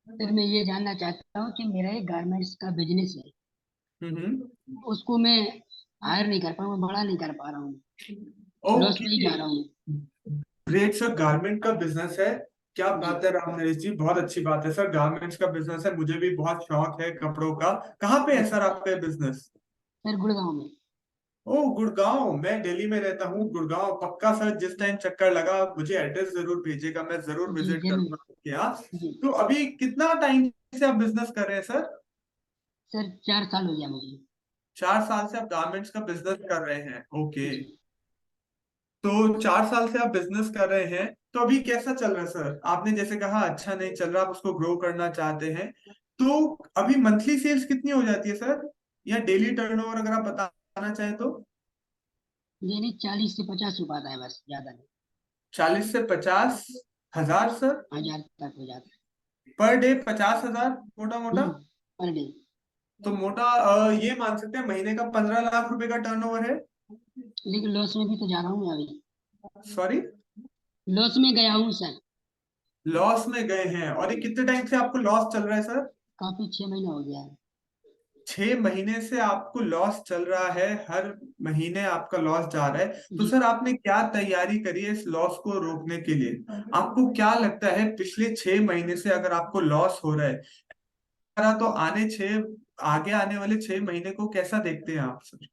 Speaker 2: सर, मैं ये जानना चाहता हूँ कि मेरा एक गारमेंट्स का बिजनेस है,
Speaker 1: हम्म।
Speaker 2: उसको मैं हायर नहीं कर पा रहा हूँ, बड़ा नहीं कर पा रहा हूँ, लॉस में ही
Speaker 1: ओके,
Speaker 2: जा रहा हूँ।
Speaker 1: ग्रेट सर, गारमेंट का बिजनेस है, क्या
Speaker 2: जी
Speaker 1: बात है राम नरेश जी, बहुत अच्छी बात है सर। गारमेंट्स का बिजनेस है, मुझे भी बहुत शौक है कपड़ों का। कहाँ पे है
Speaker 2: जी।
Speaker 1: सर आपका बिजनेस?
Speaker 2: सर गुड़गांव में।
Speaker 1: ओ गुड़गांव, मैं दिल्ली में रहता हूँ। गुड़गांव पक्का सर, जिस टाइम चक्कर लगा मुझे एड्रेस जरूर भेजिएगा, मैं जरूर
Speaker 2: जी
Speaker 1: विजिट
Speaker 2: जरूर।
Speaker 1: करूंगा आपके यहाँ।
Speaker 2: जी।
Speaker 1: तो अभी कितना टाइम से आप बिजनेस कर रहे हैं सर?
Speaker 2: सर 4 साल हो गया मुझे।
Speaker 1: 4 साल से आप गारमेंट्स का बिजनेस कर रहे हैं, ओके।
Speaker 2: जी।
Speaker 1: तो 4 साल से आप बिजनेस कर रहे हैं, तो अभी कैसा चल रहा है सर? आपने जैसे कहा अच्छा नहीं चल रहा, आप उसको ग्रो करना चाहते हैं, तो अभी मंथली सेल्स कितनी हो जाती है सर, या डेली टर्नओवर अगर आप बताना चाहें तो?
Speaker 2: डेली 40 से 50 हो पाता है, बस ज्यादा नहीं।
Speaker 1: 40 से 50 हजार सर?
Speaker 2: 1000 तक हो जाता
Speaker 1: पर डे 50 हजार, मोटा
Speaker 2: है।
Speaker 1: मोटा?
Speaker 2: Per day.
Speaker 1: तो मोटा ये मान सकते हैं महीने का 15 लाख रुपए का टर्नओवर है।
Speaker 2: लेकिन लॉस में भी तो जा रहा हूँ मैं अभी,
Speaker 1: सॉरी?
Speaker 2: लॉस में गया हूँ सर।
Speaker 1: लॉस में गए हैं, और ये कितने टाइम से आपको लॉस चल रहा है सर?
Speaker 2: काफी 6 महीना हो गया है।
Speaker 1: 6 महीने से आपको लॉस चल रहा है, हर महीने आपका लॉस जा रहा है। तो
Speaker 2: जी।
Speaker 1: सर आपने क्या तैयारी करी है इस लॉस को रोकने के लिए? आपको क्या लगता है पिछले 6 महीने से अगर आपको लॉस हो रहा है तो आगे आने वाले 6 महीने को कैसा देखते हैं आप सर?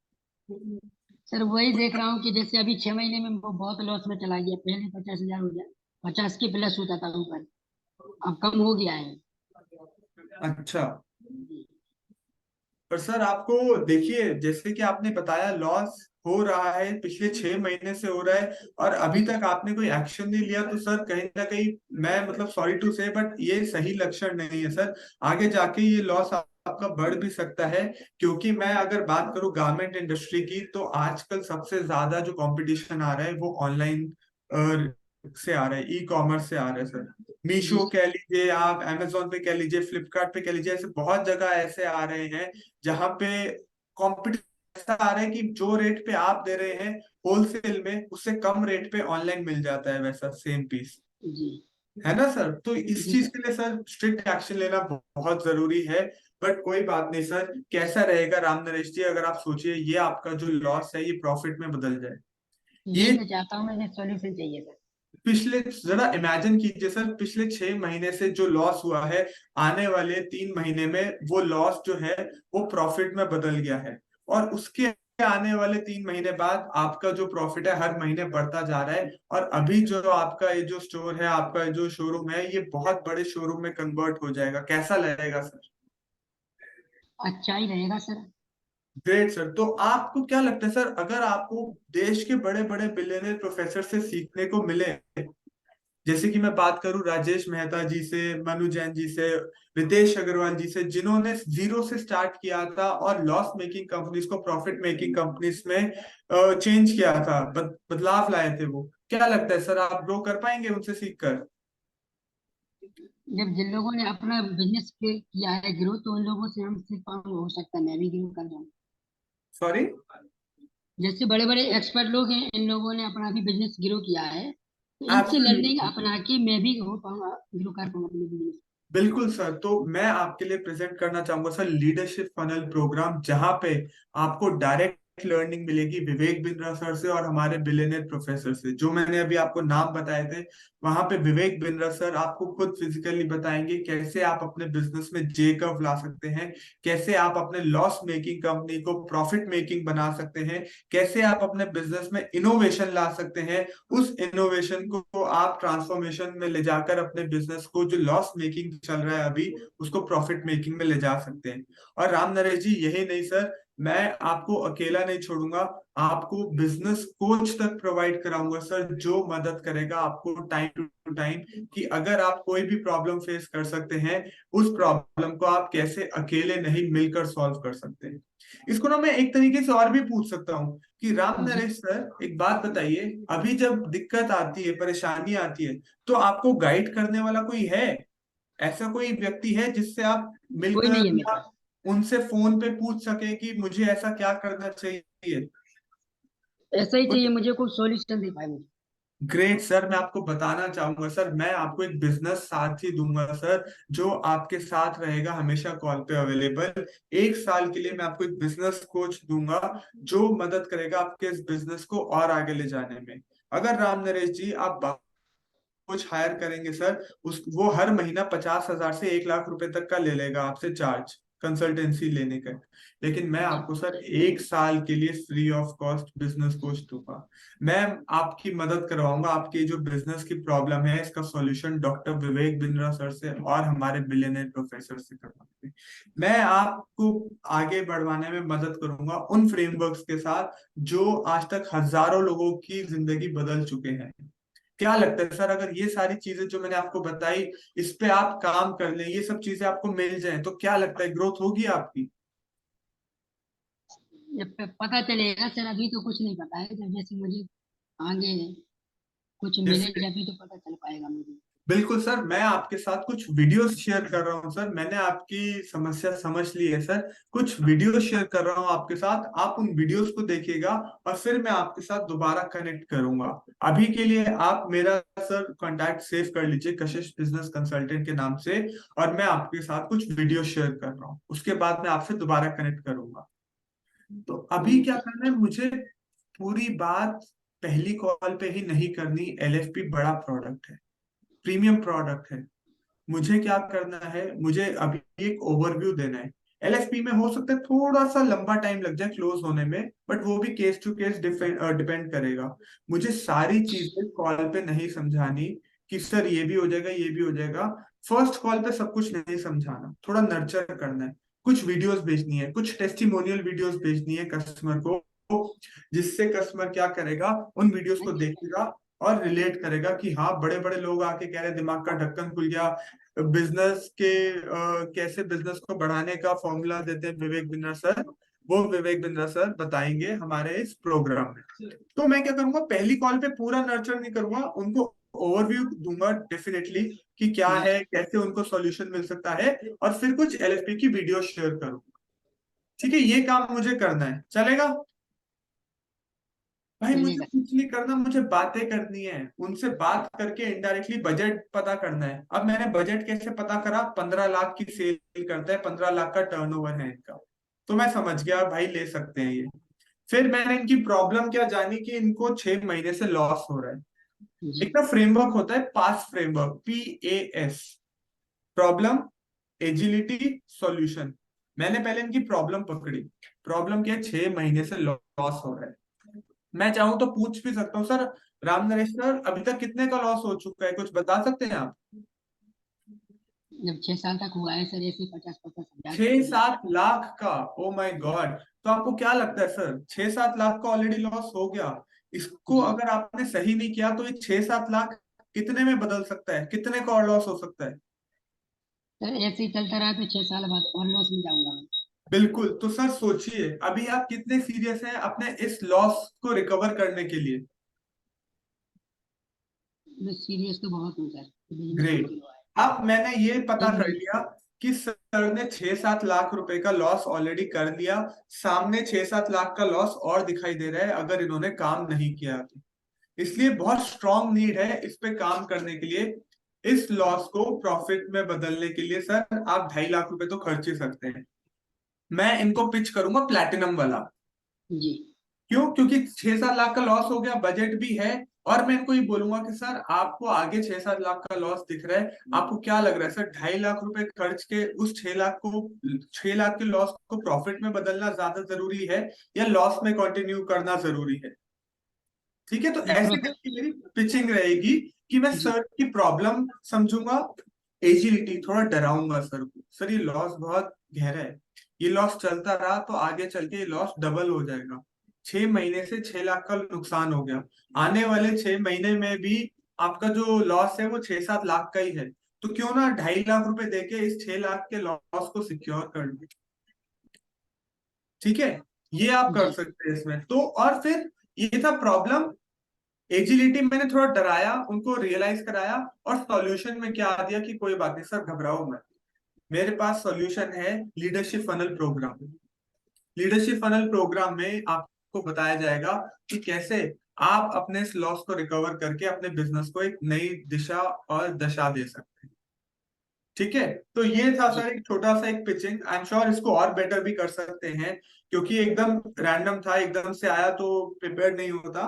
Speaker 2: सर वही देख रहा हूँ कि जैसे अभी 6 महीने में वो बहुत लॉस में चला गया, पहले 50 हजार हो गया, 50 के प्लस होता था ऊपर, अब कम हो गया है।
Speaker 1: अच्छा,
Speaker 2: जी।
Speaker 1: पर सर आपको देखिए, जैसे कि आपने बताया लॉस हो रहा है, पिछले 6 महीने से हो रहा है, और
Speaker 2: जी
Speaker 1: अभी
Speaker 2: सर।
Speaker 1: तक आपने कोई एक्शन नहीं लिया, तो सर कहीं ना कहीं मैं मतलब सॉरी टू से बट ये सही लक्षण नहीं है सर। आगे जाके ये लॉस आपका बढ़ भी सकता है, क्योंकि मैं अगर बात करूं गारमेंट इंडस्ट्री की, तो आजकल सबसे ज्यादा जो कंपटीशन आ रहा है वो ऑनलाइन से आ रहा है, ई कॉमर्स से आ रहा है सर।
Speaker 2: जी
Speaker 1: मीशो कह लीजिए, आप अमेजोन पे कह लीजिए, फ्लिपकार्ट पे कह लीजिए, ऐसे बहुत जगह ऐसे आ रहे हैं जहां पे कंपटीशन ऐसा आ रहा है कि जो रेट पे आप दे रहे हैं होलसेल में, उससे कम रेट पे ऑनलाइन मिल जाता है वैसा सेम पीस,
Speaker 2: जी।
Speaker 1: है ना सर? तो इस
Speaker 2: जी
Speaker 1: चीज
Speaker 2: सर।
Speaker 1: के लिए सर स्ट्रिक्ट एक्शन लेना बहुत जरूरी है। बट कोई बात नहीं सर, कैसा रहेगा राम नरेश जी, अगर आप सोचिए ये आपका जो लॉस है ये प्रॉफिट में बदल जाए।
Speaker 2: यही
Speaker 1: ये
Speaker 2: मैं चाहता हूँ, मुझे सॉल्यूशन चाहिए सर।
Speaker 1: पिछले, जरा इमेजिन कीजिए सर, पिछले 6 महीने से जो लॉस हुआ है, आने वाले 3 महीने में वो लॉस जो है वो प्रॉफिट में बदल गया है, और उसके आने वाले 3 महीने बाद आपका जो प्रॉफिट है हर महीने बढ़ता जा रहा है, और अभी जो आपका ये जो स्टोर है, आपका ये जो शोरूम है, ये बहुत बड़े शोरूम में कन्वर्ट हो जाएगा। कैसा लगेगा सर?
Speaker 2: अच्छा ही रहेगा सर।
Speaker 1: ग्रेट सर, तो आपको क्या लगता है सर, अगर आपको देश के बड़े बड़े बिलियनर प्रोफेसर से सीखने को मिले, जैसे कि मैं बात करूं राजेश मेहता जी से, मनु जैन जी से, रितेश अग्रवाल जी से, जिन्होंने जीरो से स्टार्ट किया था और लॉस मेकिंग कंपनीज को प्रॉफिट मेकिंग कंपनीज में चेंज किया था, बदलाव लाए थे, वो क्या लगता है सर आप ग्रो कर पाएंगे उनसे सीखकर?
Speaker 2: जब जिन लोगों ने अपना बिजनेस किया है ग्रो, तो उन लोगों से हम सीख पाऊंगा, हो सकता है मैं भी ग्रो कर जाऊँ।
Speaker 1: सॉरी?
Speaker 2: जैसे बड़े बड़े एक्सपर्ट लोग हैं, इन लोगों ने अपना भी बिजनेस ग्रो किया है, तो इनसे लर्निंग
Speaker 1: एब्सोल्युटली,
Speaker 2: अपना के मैं भी हो पाऊंगा, ग्रो कर पाऊंगा अपने बिजनेस।
Speaker 1: बिल्कुल सर। तो मैं आपके लिए प्रेजेंट करना चाहूंगा सर लीडरशिप फनल प्रोग्राम, जहां पे आपको डायरेक्ट लर्निंग मिलेगी विवेक बिंद्रा सर से और हमारे बिलियनर प्रोफेसर से, जो मैंने अभी आपको नाम बताए थे। वहां पे विवेक बिंद्रा सर आपको खुद फिजिकली बताएंगे कैसे आप अपने बिजनेस में जे कर्व ला सकते हैं, कैसे आप अपने लॉस मेकिंग कंपनी को प्रॉफिट मेकिंग बना सकते हैं, कैसे आप अपने बिजनेस में इनोवेशन ला सकते हैं, उस इनोवेशन को आप ट्रांसफॉर्मेशन में ले जाकर अपने बिजनेस को जो लॉस मेकिंग चल रहा है अभी, उसको प्रॉफिट मेकिंग में ले जा सकते हैं। और राम नरेश जी यही नहीं सर, मैं आपको अकेला नहीं छोड़ूंगा, आपको बिजनेस कोच तक प्रोवाइड कराऊंगा सर, जो मदद करेगा आपको टाइम टू टाइम, कि अगर आप कोई भी प्रॉब्लम फेस कर सकते हैं, उस प्रॉब्लम को आप कैसे अकेले नहीं मिलकर सॉल्व कर सकते हैं। इसको ना मैं एक तरीके से और भी पूछ सकता हूँ कि राम
Speaker 2: जी।
Speaker 1: नरेश सर, एक बात बताइए, अभी जब दिक्कत आती है, परेशानी आती है, तो आपको गाइड करने वाला कोई है? ऐसा कोई व्यक्ति है जिससे आप
Speaker 2: कोई नहीं
Speaker 1: मिलकर
Speaker 2: है मेरे
Speaker 1: या
Speaker 2: पास।
Speaker 1: उनसे फोन पे पूछ सके कि मुझे ऐसा क्या करना चाहिए?
Speaker 2: ऐसा ही
Speaker 1: कुछ
Speaker 2: चाहिए मुझे, कोई सॉल्यूशन दे पाए मुझे।
Speaker 1: ग्रेट सर, मैं आपको बताना चाहूंगा सर, मैं आपको एक बिजनेस साथी दूंगा सर, जो आपके साथ रहेगा हमेशा कॉल पे अवेलेबल। 1 साल के लिए मैं आपको एक बिजनेस कोच दूंगा, जो मदद करेगा आपके इस बिजनेस को और आगे ले जाने में। अगर राम नरेश जी आप कोच हायर करेंगे सर, उस वो हर महीना 50,000 से 1 लाख रुपए तक का ले लेगा आपसे चार्ज, कंसल्टेंसी लेने का। लेकिन मैं
Speaker 2: जी।
Speaker 1: आपको सर 1 साल के लिए free of cost business coach दूंगा। मैं आपकी मदद करवाऊंगा, आपकी जो बिजनेस की प्रॉब्लम है इसका solution doctor Vivek Bindra sir से और हमारे बिलियनर प्रोफेसर से करवाऊंगी। मैं आपको आगे बढ़वाने में मदद करूंगा उन फ्रेमवर्क्स के साथ जो आज तक हजारों लोगों की जिंदगी बदल चुके हैं। क्या लगता है सर, अगर ये सारी चीजें जो मैंने आपको बताई, इस पे आप काम कर लें, ये सब चीजें आपको मिल जाएं, तो क्या लगता है ग्रोथ होगी आपकी?
Speaker 2: जब पता चलेगा सर, अभी तो कुछ नहीं पता है, जब जैसे मुझे आगे कुछ मिले
Speaker 1: जैसे
Speaker 2: जब भी तो पता चल पाएगा मुझे।
Speaker 1: बिल्कुल सर, मैं आपके साथ कुछ वीडियोस शेयर कर रहा हूँ सर, मैंने आपकी समस्या समझ ली है सर। कुछ वीडियोस शेयर कर रहा हूँ आपके साथ, आप उन वीडियोस को देखिएगा और फिर मैं आपके साथ दोबारा कनेक्ट करूंगा। अभी के लिए आप मेरा सर कांटेक्ट सेव कर लीजिए कशिश बिजनेस कंसल्टेंट के नाम से, और मैं आपके साथ कुछ वीडियो शेयर कर रहा हूँ, उसके बाद मैं आपसे दोबारा कनेक्ट करूंगा। तो अभी क्या
Speaker 2: ओके।
Speaker 1: करना है मुझे, पूरी बात पहली कॉल पे ही नहीं करनी। एलएफपी बड़ा प्रोडक्ट है, प्रीमियम प्रोडक्ट है। मुझे क्या करना है, मुझे अभी एक ओवरव्यू देना है। एलएफपी में हो सकता है थोड़ा सा लंबा टाइम लग जाए क्लोज होने में, बट वो भी केस टू केस डिपेंड करेगा। मुझे सारी चीजें कॉल पे नहीं समझानी कि सर ये भी हो जाएगा, ये भी हो जाएगा। फर्स्ट कॉल पे सब कुछ नहीं समझाना, थोड़ा नर्चर करना है। कुछ वीडियोस भेजनी है, कुछ टेस्टिमोनियल वीडियोस भेजनी है कस्टमर को, जिससे कस्टमर क्या करेगा, उन वीडियोस को देखेगा और रिलेट करेगा कि हाँ, बड़े बड़े लोग आके कह रहे हैं, दिमाग का ढक्कन खुल गया। बिजनेस के कैसे बिजनेस को बढ़ाने का फॉर्मूला देते हैं विवेक बिंद्रा सर, वो विवेक बिंद्रा सर बताएंगे हमारे इस प्रोग्राम में। तो मैं क्या करूंगा, पहली कॉल पे पूरा नर्चर नहीं करूंगा, उनको ओवरव्यू दूंगा डेफिनेटली कि क्या
Speaker 2: जी।
Speaker 1: है, कैसे उनको सॉल्यूशन मिल सकता है, और फिर कुछ एलएफपी की वीडियो शेयर करूंगा। ठीक है, ये काम मुझे करना है, चलेगा? भाई मुझे
Speaker 2: चलेगा।
Speaker 1: कुछ नहीं करना, मुझे बातें करनी है उनसे, बात करके इनडायरेक्टली बजट पता करना है। अब मैंने बजट कैसे पता करा, 15 लाख की सेल करता है, 15 लाख का टर्नओवर है इनका, तो मैं समझ गया भाई ले सकते हैं ये। फिर मैंने इनकी प्रॉब्लम क्या जानी कि इनको 6 महीने से लॉस हो रहा है।
Speaker 2: जी।
Speaker 1: एक ना फ्रेमवर्क होता है PAS framework, PAS, problem, agility, solution. मैंने पहले इनकी प्रॉब्लम पकड़ी। प्रॉब्लम क्या है, 6 महीने से लॉस हो रहा है। मैं चाहूं तो पूछ भी सकता हूँ सर, राम नरेश सर अभी तक कितने का लॉस हो चुका है, कुछ बता सकते हैं आप?
Speaker 2: जब 6 साल तक हुआ है सर, ऐसे 50-50 हजार
Speaker 1: छह
Speaker 2: तक।
Speaker 1: सात लाख का? Oh my God! तो आपको क्या लगता है सर, 6-7 लाख का ऑलरेडी लॉस हो गया, इसको
Speaker 2: जी।
Speaker 1: अगर आपने सही नहीं किया तो ये 6-7 लाख कितने में बदल सकता है, कितने का और लॉस हो सकता है?
Speaker 2: सर ऐसे ही चलता रहा तो 6 साल बाद और लॉस में जाऊंगा मैं।
Speaker 1: बिल्कुल, तो सर सोचिए अभी आप कितने सीरियस हैं अपने इस लॉस को रिकवर करने के लिए।
Speaker 2: मैं सीरियस तो बहुत हूँ सर, बिजनेस
Speaker 1: ग्रेट।
Speaker 2: छूट ही रहा है।
Speaker 1: अब मैंने ये पता
Speaker 2: एक
Speaker 1: कर
Speaker 2: महीने।
Speaker 1: लिया कि सर ने 6-7 लाख रुपए का लॉस ऑलरेडी कर लिया, सामने 6-7 लाख का लॉस और दिखाई दे रहा है अगर इन्होंने काम नहीं किया तो। इसलिए बहुत स्ट्रांग नीड है इस पे काम करने के लिए। इस लॉस को प्रॉफिट में बदलने के लिए सर आप 2.5 लाख रुपए तो खर्च ही सकते हैं। मैं इनको पिच करूंगा प्लैटिनम वाला।
Speaker 2: जी।
Speaker 1: क्यों? क्योंकि 6-7 लाख का लॉस हो गया, बजट भी है, और मैं इनको ये बोलूंगा कि सर आपको आगे 6-7 लाख का लॉस दिख रहा है, आपको क्या लग रहा है सर, 2.5 लाख रुपए खर्च के उस 6 लाख के लॉस को प्रॉफिट में बदलना ज्यादा जरूरी है या लॉस में कंटिन्यू करना जरूरी है? ठीक है, तो
Speaker 2: मैं
Speaker 1: ऐसे
Speaker 2: प्रोफिट।
Speaker 1: करके मेरी पिचिंग रहेगी कि मैं
Speaker 2: जी।
Speaker 1: सर की प्रॉब्लम समझूंगा, एजिलिटी थोड़ा डराऊंगा सर को, सर ये लॉस बहुत गहरा है, ये लॉस चलता रहा तो आगे चल के ये लॉस डबल हो जाएगा। 6 महीने से 6 लाख का नुकसान हो गया, आने वाले 6 महीने में भी आपका जो लॉस है वो 6-7 लाख का ही है। तो क्यों ना 2.5 लाख रुपए देके इस 6 लाख के लॉस को सिक्योर कर ले। ठीक है, ये आप कर
Speaker 2: जी
Speaker 1: सकते हैं इसमें। तो और फिर ये था प्रॉब्लम, एजिलिटी मैंने थोड़ा डराया, उनको रियलाइज कराया, और सॉल्यूशन में क्या दिया कि कोई बात नहीं सर, घबराओ मत, मेरे पास सॉल्यूशन है leadership funnel program. Leadership funnel program में आपको बताया जाएगा कि कैसे आप अपने इस लॉस को रिकवर करके अपने बिजनेस को एक नई दिशा और दशा दे सकते हैं। ठीक है, तो ये था
Speaker 2: जी
Speaker 1: सर एक छोटा सा एक पिचिंग। आई एम श्योर इसको और बेटर भी कर सकते हैं, क्योंकि एकदम रैंडम था, एकदम से आया तो प्रिपेयर नहीं होता।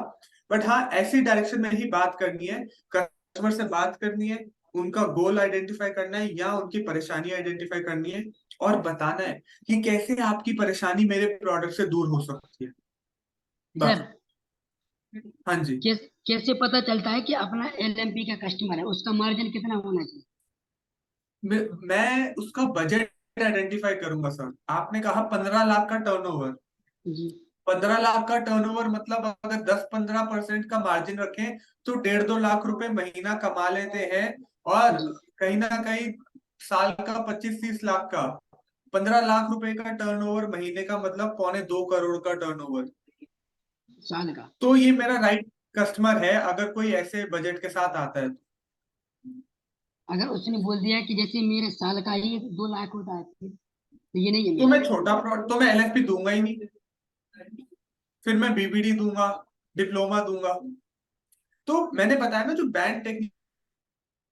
Speaker 1: बट हाँ, ऐसी डायरेक्शन में ही बात करनी है, कस्टमर से बात करनी है, उनका गोल आइडेंटिफाई करना है या उनकी परेशानी आइडेंटिफाई करनी है, और बताना है कि कैसे आपकी परेशानी मेरे प्रोडक्ट से दूर हो सकती है, बस।
Speaker 2: सर,
Speaker 1: हाँ जी,
Speaker 2: कैसे पता चलता है कि अपना LMP का कस्टमर है, उसका मार्जिन कितना होना चाहिए?
Speaker 1: मैं उसका बजट आइडेंटिफाई करूंगा सर। आपने कहा 15 लाख का टर्नओवर,
Speaker 2: जी
Speaker 1: 15 लाख का टर्नओवर मतलब अगर 10-15% का मार्जिन रखें तो 1.5-2 लाख रुपए महीना कमा लेते हैं। और
Speaker 2: जी
Speaker 1: कहीं ना कहीं साल का 25-30 लाख का, 15 लाख रुपए का टर्नओवर महीने का मतलब 1.25-2 करोड़ का टर्नओवर।
Speaker 2: साल का।
Speaker 1: तो ये मेरा राइट कस्टमर है अगर कोई ऐसे बजट के साथ आता है तो।
Speaker 2: अगर उसने बोल दिया कि जैसे मेरे साल का ही 2 लाख होता है, तो ये नहीं है
Speaker 1: तो
Speaker 2: मेरा।
Speaker 1: मैं छोटा प्रोडक्ट तो मैं LFP दूंगा ही नहीं, फिर मैं BBD दूंगा, डिप्लोमा दूंगा। तो मैंने बताया ना, जो बैंड टेक्निक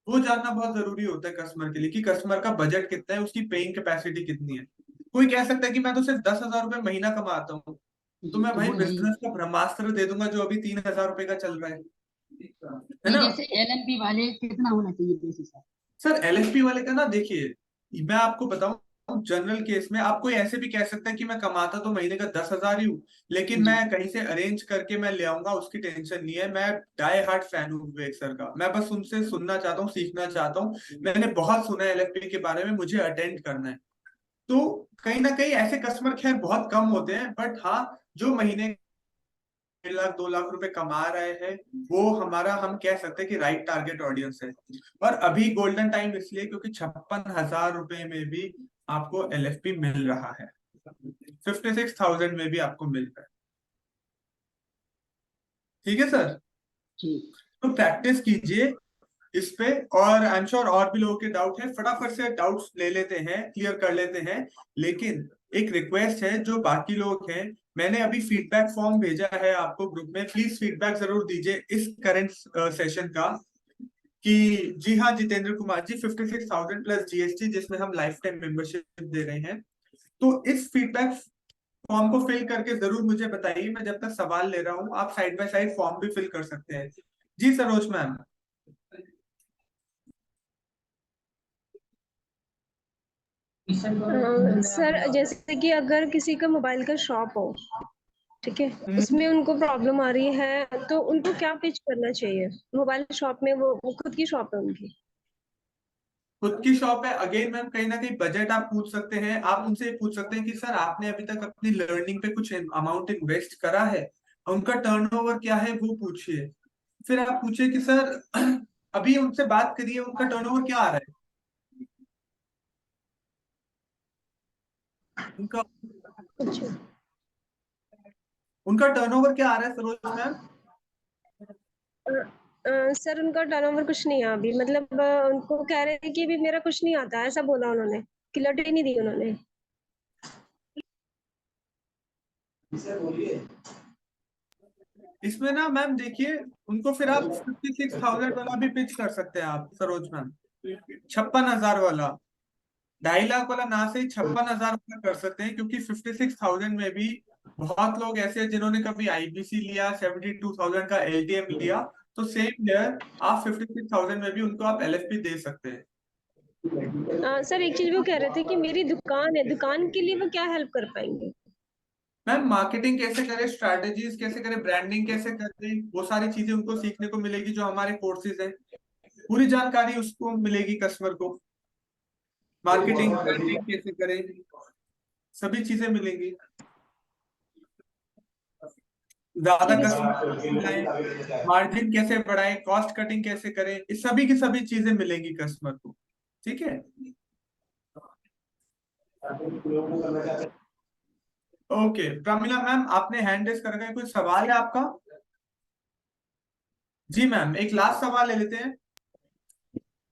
Speaker 1: वो जानना बहुत जरूरी होता है कस्टमर के लिए, कि कस्टमर का बजट कितना है, उसकी पेइंग कैपेसिटी कितनी है। कोई कह सकता है कि मैं तो सिर्फ 10,000 रुपए महीना कमाता हूँ, तो
Speaker 2: जी
Speaker 1: मैं
Speaker 2: तो
Speaker 1: भाई
Speaker 2: वो नहीं।
Speaker 1: बिजनेस का ब्रह्मास्त्र दे दूंगा जो अभी 3,000 रुपए का चल रहा है
Speaker 2: नहीं,
Speaker 1: ना।
Speaker 2: जैसे LMP वाले कितना होना चाहिए बेसिस सर?
Speaker 1: सर LFP वाले का ना, देखिए मैं आपको बताऊं, जनरल केस में आप कोई ऐसे भी कह सकता है कि मैं कमाता तो महीने का 10,000 ही हूँ, लेकिन
Speaker 2: जी
Speaker 1: मैं कहीं से अरेंज करके मैं ले आऊंगा, उसकी टेंशन नहीं है। मैं डाई हार्ट फैन हूँ विवेक सर का, मैं बस उनसे सुनना चाहता हूँ, सीखना चाहता हूँ। मैंने बहुत सुना है LFP के बारे में, मुझे अटेंड करना है। तो कहीं ना कहीं ऐसे कस्टमर खैर बहुत कम होते हैं, बट हाँ, जो महीने 1.5-2 लाख रुपए कमा रहे हैं, वो हमारा, हम कह सकते हैं कि राइट टारगेट ऑडियंस है। और अभी गोल्डन टाइम इसलिए क्योंकि 56,000 रुपए में भी आपको LFP मिल रहा है, 56,000 में भी आपको मिल रहा है। ठीक है सर,
Speaker 2: ठीक।
Speaker 1: तो प्रैक्टिस कीजिए इस पे। और आई एम श्योर और भी लोगों के डाउट है, फटाफट से डाउट्स ले लेते हैं, क्लियर कर लेते हैं। लेकिन एक रिक्वेस्ट है, जो बाकी लोग हैं, मैंने अभी फीडबैक फॉर्म भेजा है आपको ग्रुप में, प्लीज फीडबैक जरूर दीजिए इस करंट सेशन का। कि जी हाँ जितेंद्र कुमार जी, 56,000 प्लस GST जिसमें हम लाइफ टाइम मेंबरशिप दे रहे हैं। तो इस फीडबैक फॉर्म को फिल करके जरूर मुझे बताइए, मैं जब तक सवाल ले रहा हूँ आप साइड बाय साइड फॉर्म भी फिल कर सकते हैं। जी सरोज मैम।
Speaker 3: सर जैसे कि अगर किसी का मोबाइल का शॉप हो, ठीक है,
Speaker 1: हम्म,
Speaker 3: उसमें उनको प्रॉब्लम आ रही है, तो उनको क्या पिच करना चाहिए मोबाइल शॉप में? वो खुद की शॉप है उनकी।
Speaker 1: खुद की शॉप है, अगेन मैम कहीं ना कहीं बजट आप पूछ सकते हैं, आप उनसे पूछ सकते हैं कि सर आपने अभी तक अपनी लर्निंग पे कुछ अमाउंट इन्वेस्ट करा है, उनका टर्नओवर क्या है वो पूछिए। फिर आप पूछिए कि सर अभी उनसे बात करिए, उनका टर्नओवर क्या आ रहा है, उनका
Speaker 3: अच्छा।
Speaker 1: उनका टर्नओवर क्या आ रहा है सरोज मैम।
Speaker 3: सर उनका टर्नओवर कुछ नहीं है अभी, मतलब उनको कह रहे हैं कि अभी मेरा कुछ नहीं आता, ऐसा बोला उन्होंने, क्लैरिटी ही नहीं दी उन्होंने।
Speaker 1: इसमें ना मैम देखिए, उनको फिर आप 56,000 वाला भी पिच कर सकते हैं आप सरोज मैम, 56,000 वाला, 2.5 लाख वाला ना, से 56,000 वाला कर सकते हैं। क्योंकि 56,000 में भी बहुत लोग ऐसे हैं जिन्होंने कभी IBC लिया, 72,000 का LTM लिया। तो सेम ईयर आप 56,000 में भी उनको आप LFP दे सकते हैं।
Speaker 3: सर एक चीज वो कह रहे थे कि मेरी दुकान है, दुकान के लिए वो क्या हेल्प कर पाएंगे?
Speaker 1: मैम मार्केटिंग कैसे करें, स्ट्रैटेजीज कैसे करें, ब्रांडिंग कैसे करें, वो सारी चीजें उनको सीखने को मिलेगी, जो हमारे कोर्सेज हैं, पूरी जानकारी उसको मिलेगी कस्टमर को। मार्केटिंग ब्रांडिंग कैसे करें, सभी चीजें मिलेंगी। ज्यादा
Speaker 3: ठीक है
Speaker 1: कस्टमर, मार्जिन कैसे बढ़ाएं, कॉस्ट कटिंग कैसे करें, इस सभी की सभी चीजें मिलेंगी कस्टमर को। ठीक है। ओके प्रमिला मैम, आपने हैंड रेस कर रखा है, कोई सवाल है आपका? जी मैम, एक लास्ट सवाल ले लेते हैं।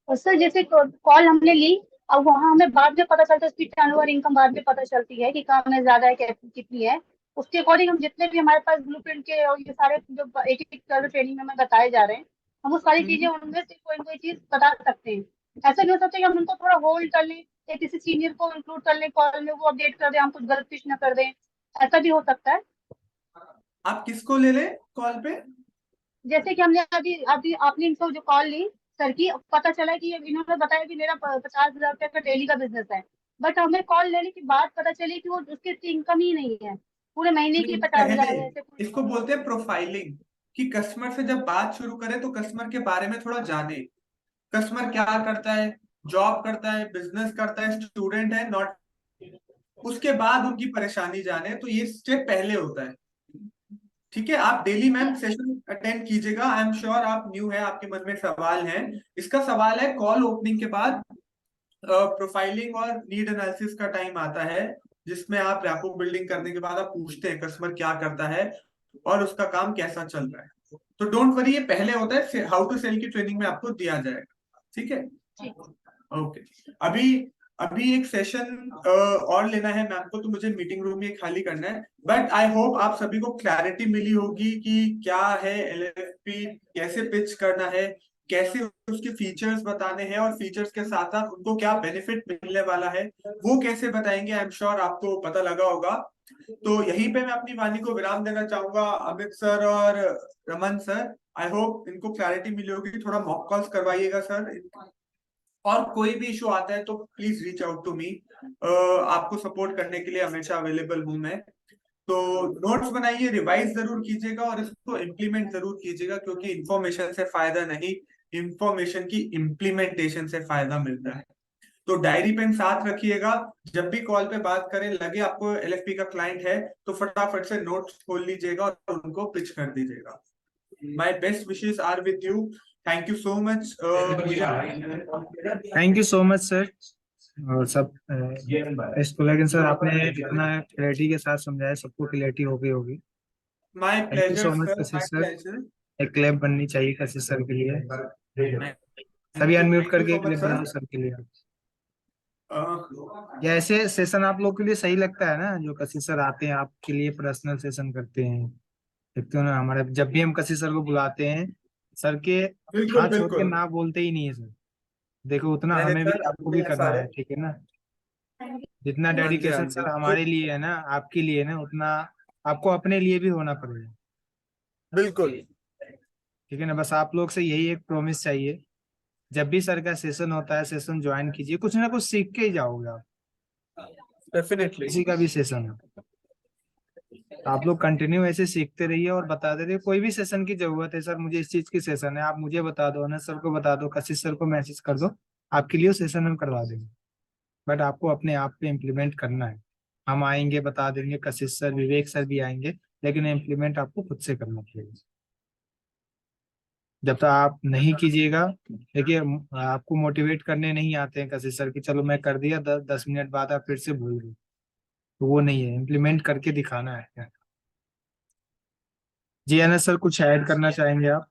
Speaker 7: और सर जैसे कॉल हमने ली, अब वहाँ हमें बाद में पता चलता है उसकी टर्नओवर इनकम बाद में पता चलती है कि काम में ज्यादा है कितनी है। उसके अकॉर्डिंग हम जितने भी हमारे पास ब्लूप्रिंट के और ये सारे जो एक एक ट्रेनिंग में हमें बताए जा रहे हैं, हम वो सारी चीजें उनमें से कोई ना कोई चीज बता सकते हैं। ऐसा नहीं हो सकता कि हम उनको थोड़ा होल्ड कर लें या किसी सीनियर को इंक्लूड कर लें कॉल में, वो अपडेट कर दें, हम कुछ गलत कुछ ना कर दें, ऐसा भी हो सकता है।
Speaker 1: आप किसको ले लें कॉल पे?
Speaker 7: जैसे कि हमने अभी अभी आपने इनको जो कॉल ली सर की, पता चला कि इन्होंने बताया कि मेरा 50,000 रुपये का डेली का बिजनेस है, बट हमें कॉल लेने के बाद पता चली कि वो उसकी इनकम ही नहीं है, पूरे महीने की
Speaker 1: नहीं,
Speaker 7: 50,000
Speaker 1: पहले
Speaker 7: है ऐसे।
Speaker 1: इसको बोलते हैं प्रोफाइलिंग, कि कस्टमर से जब बात शुरू करें तो कस्टमर के बारे में थोड़ा जाने। कस्टमर क्या करता है, जॉब करता है, बिजनेस करता है, स्टूडेंट है, नॉट, उसके बाद उनकी परेशानी जाने, तो ये स्टेप पहले होता है। ठीक है, आप डेली मैम सेशन अटेंड कीजिएगा। आई एम श्योर आप न्यू है, आपके मन में सवाल है। इसका सवाल है कॉल ओपनिंग के बाद प्रोफाइलिंग और नीड एनालिसिस का टाइम आता है, जिसमें आप रैपो बिल्डिंग करने के बाद आप पूछते हैं कस्टमर क्या करता है और उसका काम कैसा चल रहा है। तो डोंट वरी, ये पहले होता है, हाउ टू सेल की ट्रेनिंग में आपको दिया जाएगा। ठीक है। ओके, अभी अभी एक सेशन और लेना है मैम को, तो मुझे मीटिंग रूम ये खाली करना है। बट आई होप आप सभी को क्लैरिटी मिली होगी कि क्या है एलएफपी, कैसे पिच करना है, कैसे उसके फीचर्स बताने हैं, और फीचर्स के साथ साथ उनको क्या बेनिफिट मिलने वाला है वो कैसे बताएंगे। आई एम श्योर आपको पता लगा होगा। तो यहीं पे मैं अपनी वाणी को विराम देना चाहूंगा। अमित सर और रमन सर, आई होप इनको क्लैरिटी मिली होगी। थोड़ा मॉक कॉल्स करवाइएगा सर, और कोई भी इशू आता है तो please reach out to me. आपको सपोर्ट करने के लिए हमेशा अवेलेबल हूं मैं। तो नोट्स बनाइए, रिवाइज जरूर कीजिएगा और इसको इम्प्लीमेंट जरूर कीजिएगा, क्योंकि इंफॉर्मेशन से फायदा नहीं, इंफॉर्मेशन की इम्प्लीमेंटेशन से फायदा मिलता है। तो डायरी पेन साथ रखिएगा, जब भी कॉल पे बात करें, लगे आपको एलएफपी का क्लाइंट है तो फटाफट से नोट्स खोल लीजिएगा और उनको पिच कर दीजिएगा। My best wishes are with you. Thank you so much.
Speaker 8: Thank you so much sir, और सब इसको, लेकिन सर आपने जितना क्लैरिटी के साथ समझाया सबको क्लैरिटी हो गई होगी।
Speaker 1: My
Speaker 8: thank you
Speaker 1: pleasure
Speaker 8: so much
Speaker 1: sir,
Speaker 8: Kashish
Speaker 1: my
Speaker 8: sir.
Speaker 1: Pleasure.
Speaker 8: एक क्लैप बननी चाहिए कशिश सर के लिए, सभी अनम्यूट करके क्लिप बनाओ सर के लिए। या ऐसे सेशन आप लोग के लिए सही लगता है ना, जो कशिश सर आते हैं आपके लिए पर्सनल सेशन करते हैं, देखते हो ना हमारे जब भी हम कशिश सर को बुलाते हैं, सर के
Speaker 1: बिल्कुल
Speaker 8: हाथ छोड़ के
Speaker 1: बिल्कुल।
Speaker 8: ना बोलते ही नहीं है सर। देखो उतना
Speaker 1: नहीं नहीं
Speaker 8: हमें भी
Speaker 1: सर,
Speaker 8: आपको भी
Speaker 1: अपने
Speaker 8: करना
Speaker 1: सारे।
Speaker 8: है, ठीक है ना। जितना
Speaker 1: हाँ जी, हाँ
Speaker 8: डेडिकेशन
Speaker 1: जी।
Speaker 8: सर हमारे लिए है ना, आपके लिए है ना, उतना आपको अपने लिए भी होना पड़ेगा,
Speaker 1: बिल्कुल।
Speaker 8: ठीक है ना। बस आप लोग से यही एक प्रॉमिस चाहिए, जब भी सर का सेशन होता है सेशन ज्वाइन कीजिए, कुछ ना कुछ सीख के ही जाओगे आप,
Speaker 1: डेफिनेटली।
Speaker 8: किसी का भी सेशन है आप लोग कंटिन्यू ऐसे सीखते रहिए और बताते रहिए। कोई भी सेशन की जरूरत है, सर मुझे इस चीज की सेशन है, आप मुझे बता दो, अनस सर को बता दो, कशिश सर को मैसेज कर दो, आपके लिए सेशन हम करवा देंगे। बट आपको अपने आप पे इम्प्लीमेंट करना है। हम आएंगे बता देंगे, कशिश सर विवेक सर भी आएंगे, लेकिन इम्प्लीमेंट आपको खुद से करना पड़ेगा। जब तक आप नहीं कीजिएगा, देखिए आपको मोटिवेट करने नहीं आते हैं कशिश सर की, चलो मैं कर दिया, 10 मिनट बाद आप फिर से भूल गए, तो वो नहीं है, इम्प्लीमेंट करके दिखाना है। जी अनस सर, कुछ ऐड करना चाहेंगे आप?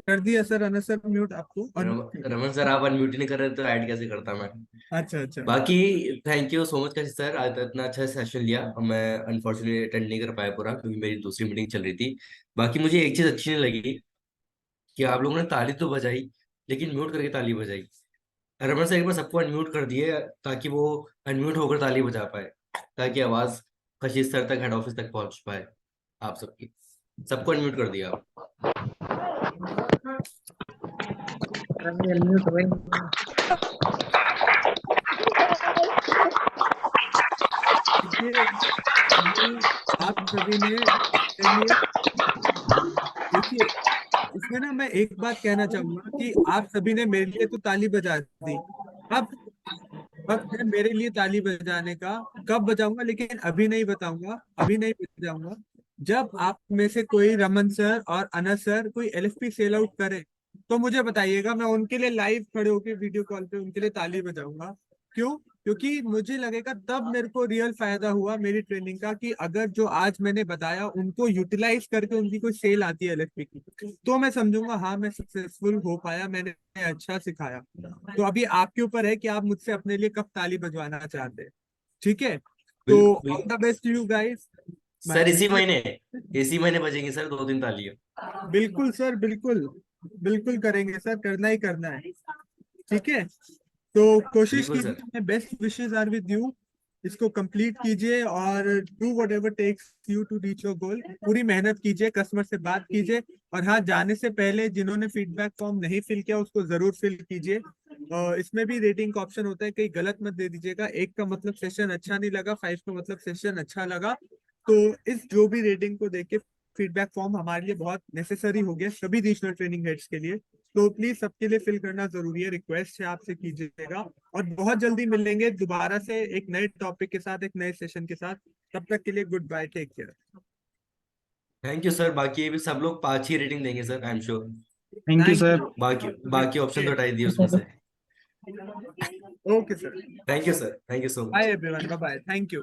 Speaker 1: कर दिया सर, अनस सर म्यूट आपको
Speaker 9: रमन सर आप अनम्यूट नहीं कर रहे तो ऐड कैसे करता मैं?
Speaker 1: अच्छा अच्छा।
Speaker 9: बाकी thank you so much Kashish sir, आज इतना अच्छा सेशन लिया। मैं अनफॉर्चुनेटली अटेंड नहीं कर पाया पूरा, क्योंकि मेरी दूसरी मीटिंग चल रही थी। बाकी मुझे एक चीज अच्छी नहीं लगी कि आप लोगों ने ताली तो बजाई लेकिन म्यूट करके ताली बजाई। रमन सर एक बार सबको अनम्यूट कर दिए ताकि वो अनम्यूट होकर ताली बजा पाए, ताकि आवाज कशिश सर तक, हेड ऑफिस तक पहुंच पाए। आप सबकी, सबको अनम्यूट कर दिया आप।
Speaker 1: देखिए, आप सभी ने देखिए, इसमें ना मैं एक बात कहना चाहूंगा कि आप सभी ने मेरे लिए तो ताली बजा दी। अब वक्त है मेरे लिए ताली बजाने का। कब बजाऊंगा, लेकिन अभी नहीं बताऊंगा, अभी नहीं बजाऊंगा। जब आप में से कोई, रमन सर और अनस सर, कोई एलएफपी सेल आउट करे तो मुझे बताइएगा, मैं उनके लिए लाइव खड़े होकर वीडियो कॉल पे उनके लिए ताली बजाऊंगा। क्यों? क्योंकि मुझे लगेगा तब मेरे को रियल फायदा हुआ मेरी ट्रेनिंग का, कि अगर जो आज मैंने बताया उनको यूटिलाइज करके उनकी कोई सेल आती है एलएफपी की, तो मैं समझूंगा हाँ मैं सक्सेसफुल हो पाया, मैंने अच्छा सिखाया। तो अभी आपके ऊपर है कि आप मुझसे अपने लिए कब ताली बजवाना चाहते हैं। ठीक है, तो
Speaker 9: बिल्कुल
Speaker 1: all the best you guys.
Speaker 9: Sir, इसी महीने बजेंगी सर 2 दिन तालियां।
Speaker 1: बिल्कुल सर, बिल्कुल बिल्कुल करेंगे सर, करना ही करना है। ठीक है, तो कोशिश
Speaker 9: बिल्कुल सर।
Speaker 1: कीजिए, best wishes are with you. इसको कंप्लीट कीजिए और do whatever takes you to reach your goal. पूरी मेहनत कीजिए, कस्टमर से बात कीजिए, और हाँ, जाने से पहले जिन्होंने फीडबैक फॉर्म नहीं फिल किया उसको जरूर फिल कीजिए। इसमें भी रेटिंग का ऑप्शन होता है, कहीं गलत मत दे दीजिएगा। 1 का मतलब सेशन अच्छा नहीं लगा, 5 का मतलब सेशन अच्छा लगा। तो इस जो भी रेटिंग को देख के फीडबैक फॉर्म हमारे लिए बहुत नेसेसरी हो गया, सभी रीजनल ट्रेनिंग हेड्स के लिए। तो प्लीज सबके लिए फिल करना जरूरी है, रिक्वेस्ट है आपसे, कीजिएगा। और बहुत जल्दी मिलेंगे दोबारा से एक नए टॉपिक के साथ, एक नए सेशन के साथ। तब तक के लिए good bye, take care.
Speaker 9: Thank you sir. बाकी ये भी सब लोग 5 ही रेटिंग देंगे sir, I am sure.
Speaker 8: Thank you sir.
Speaker 9: बाकी बाकी ऑप्शन तो हटाई दिए उसमें से।
Speaker 1: Okay sir,
Speaker 9: thank you sir, thank you so
Speaker 1: bye
Speaker 9: much.
Speaker 1: Everyone, bye bye, thank you.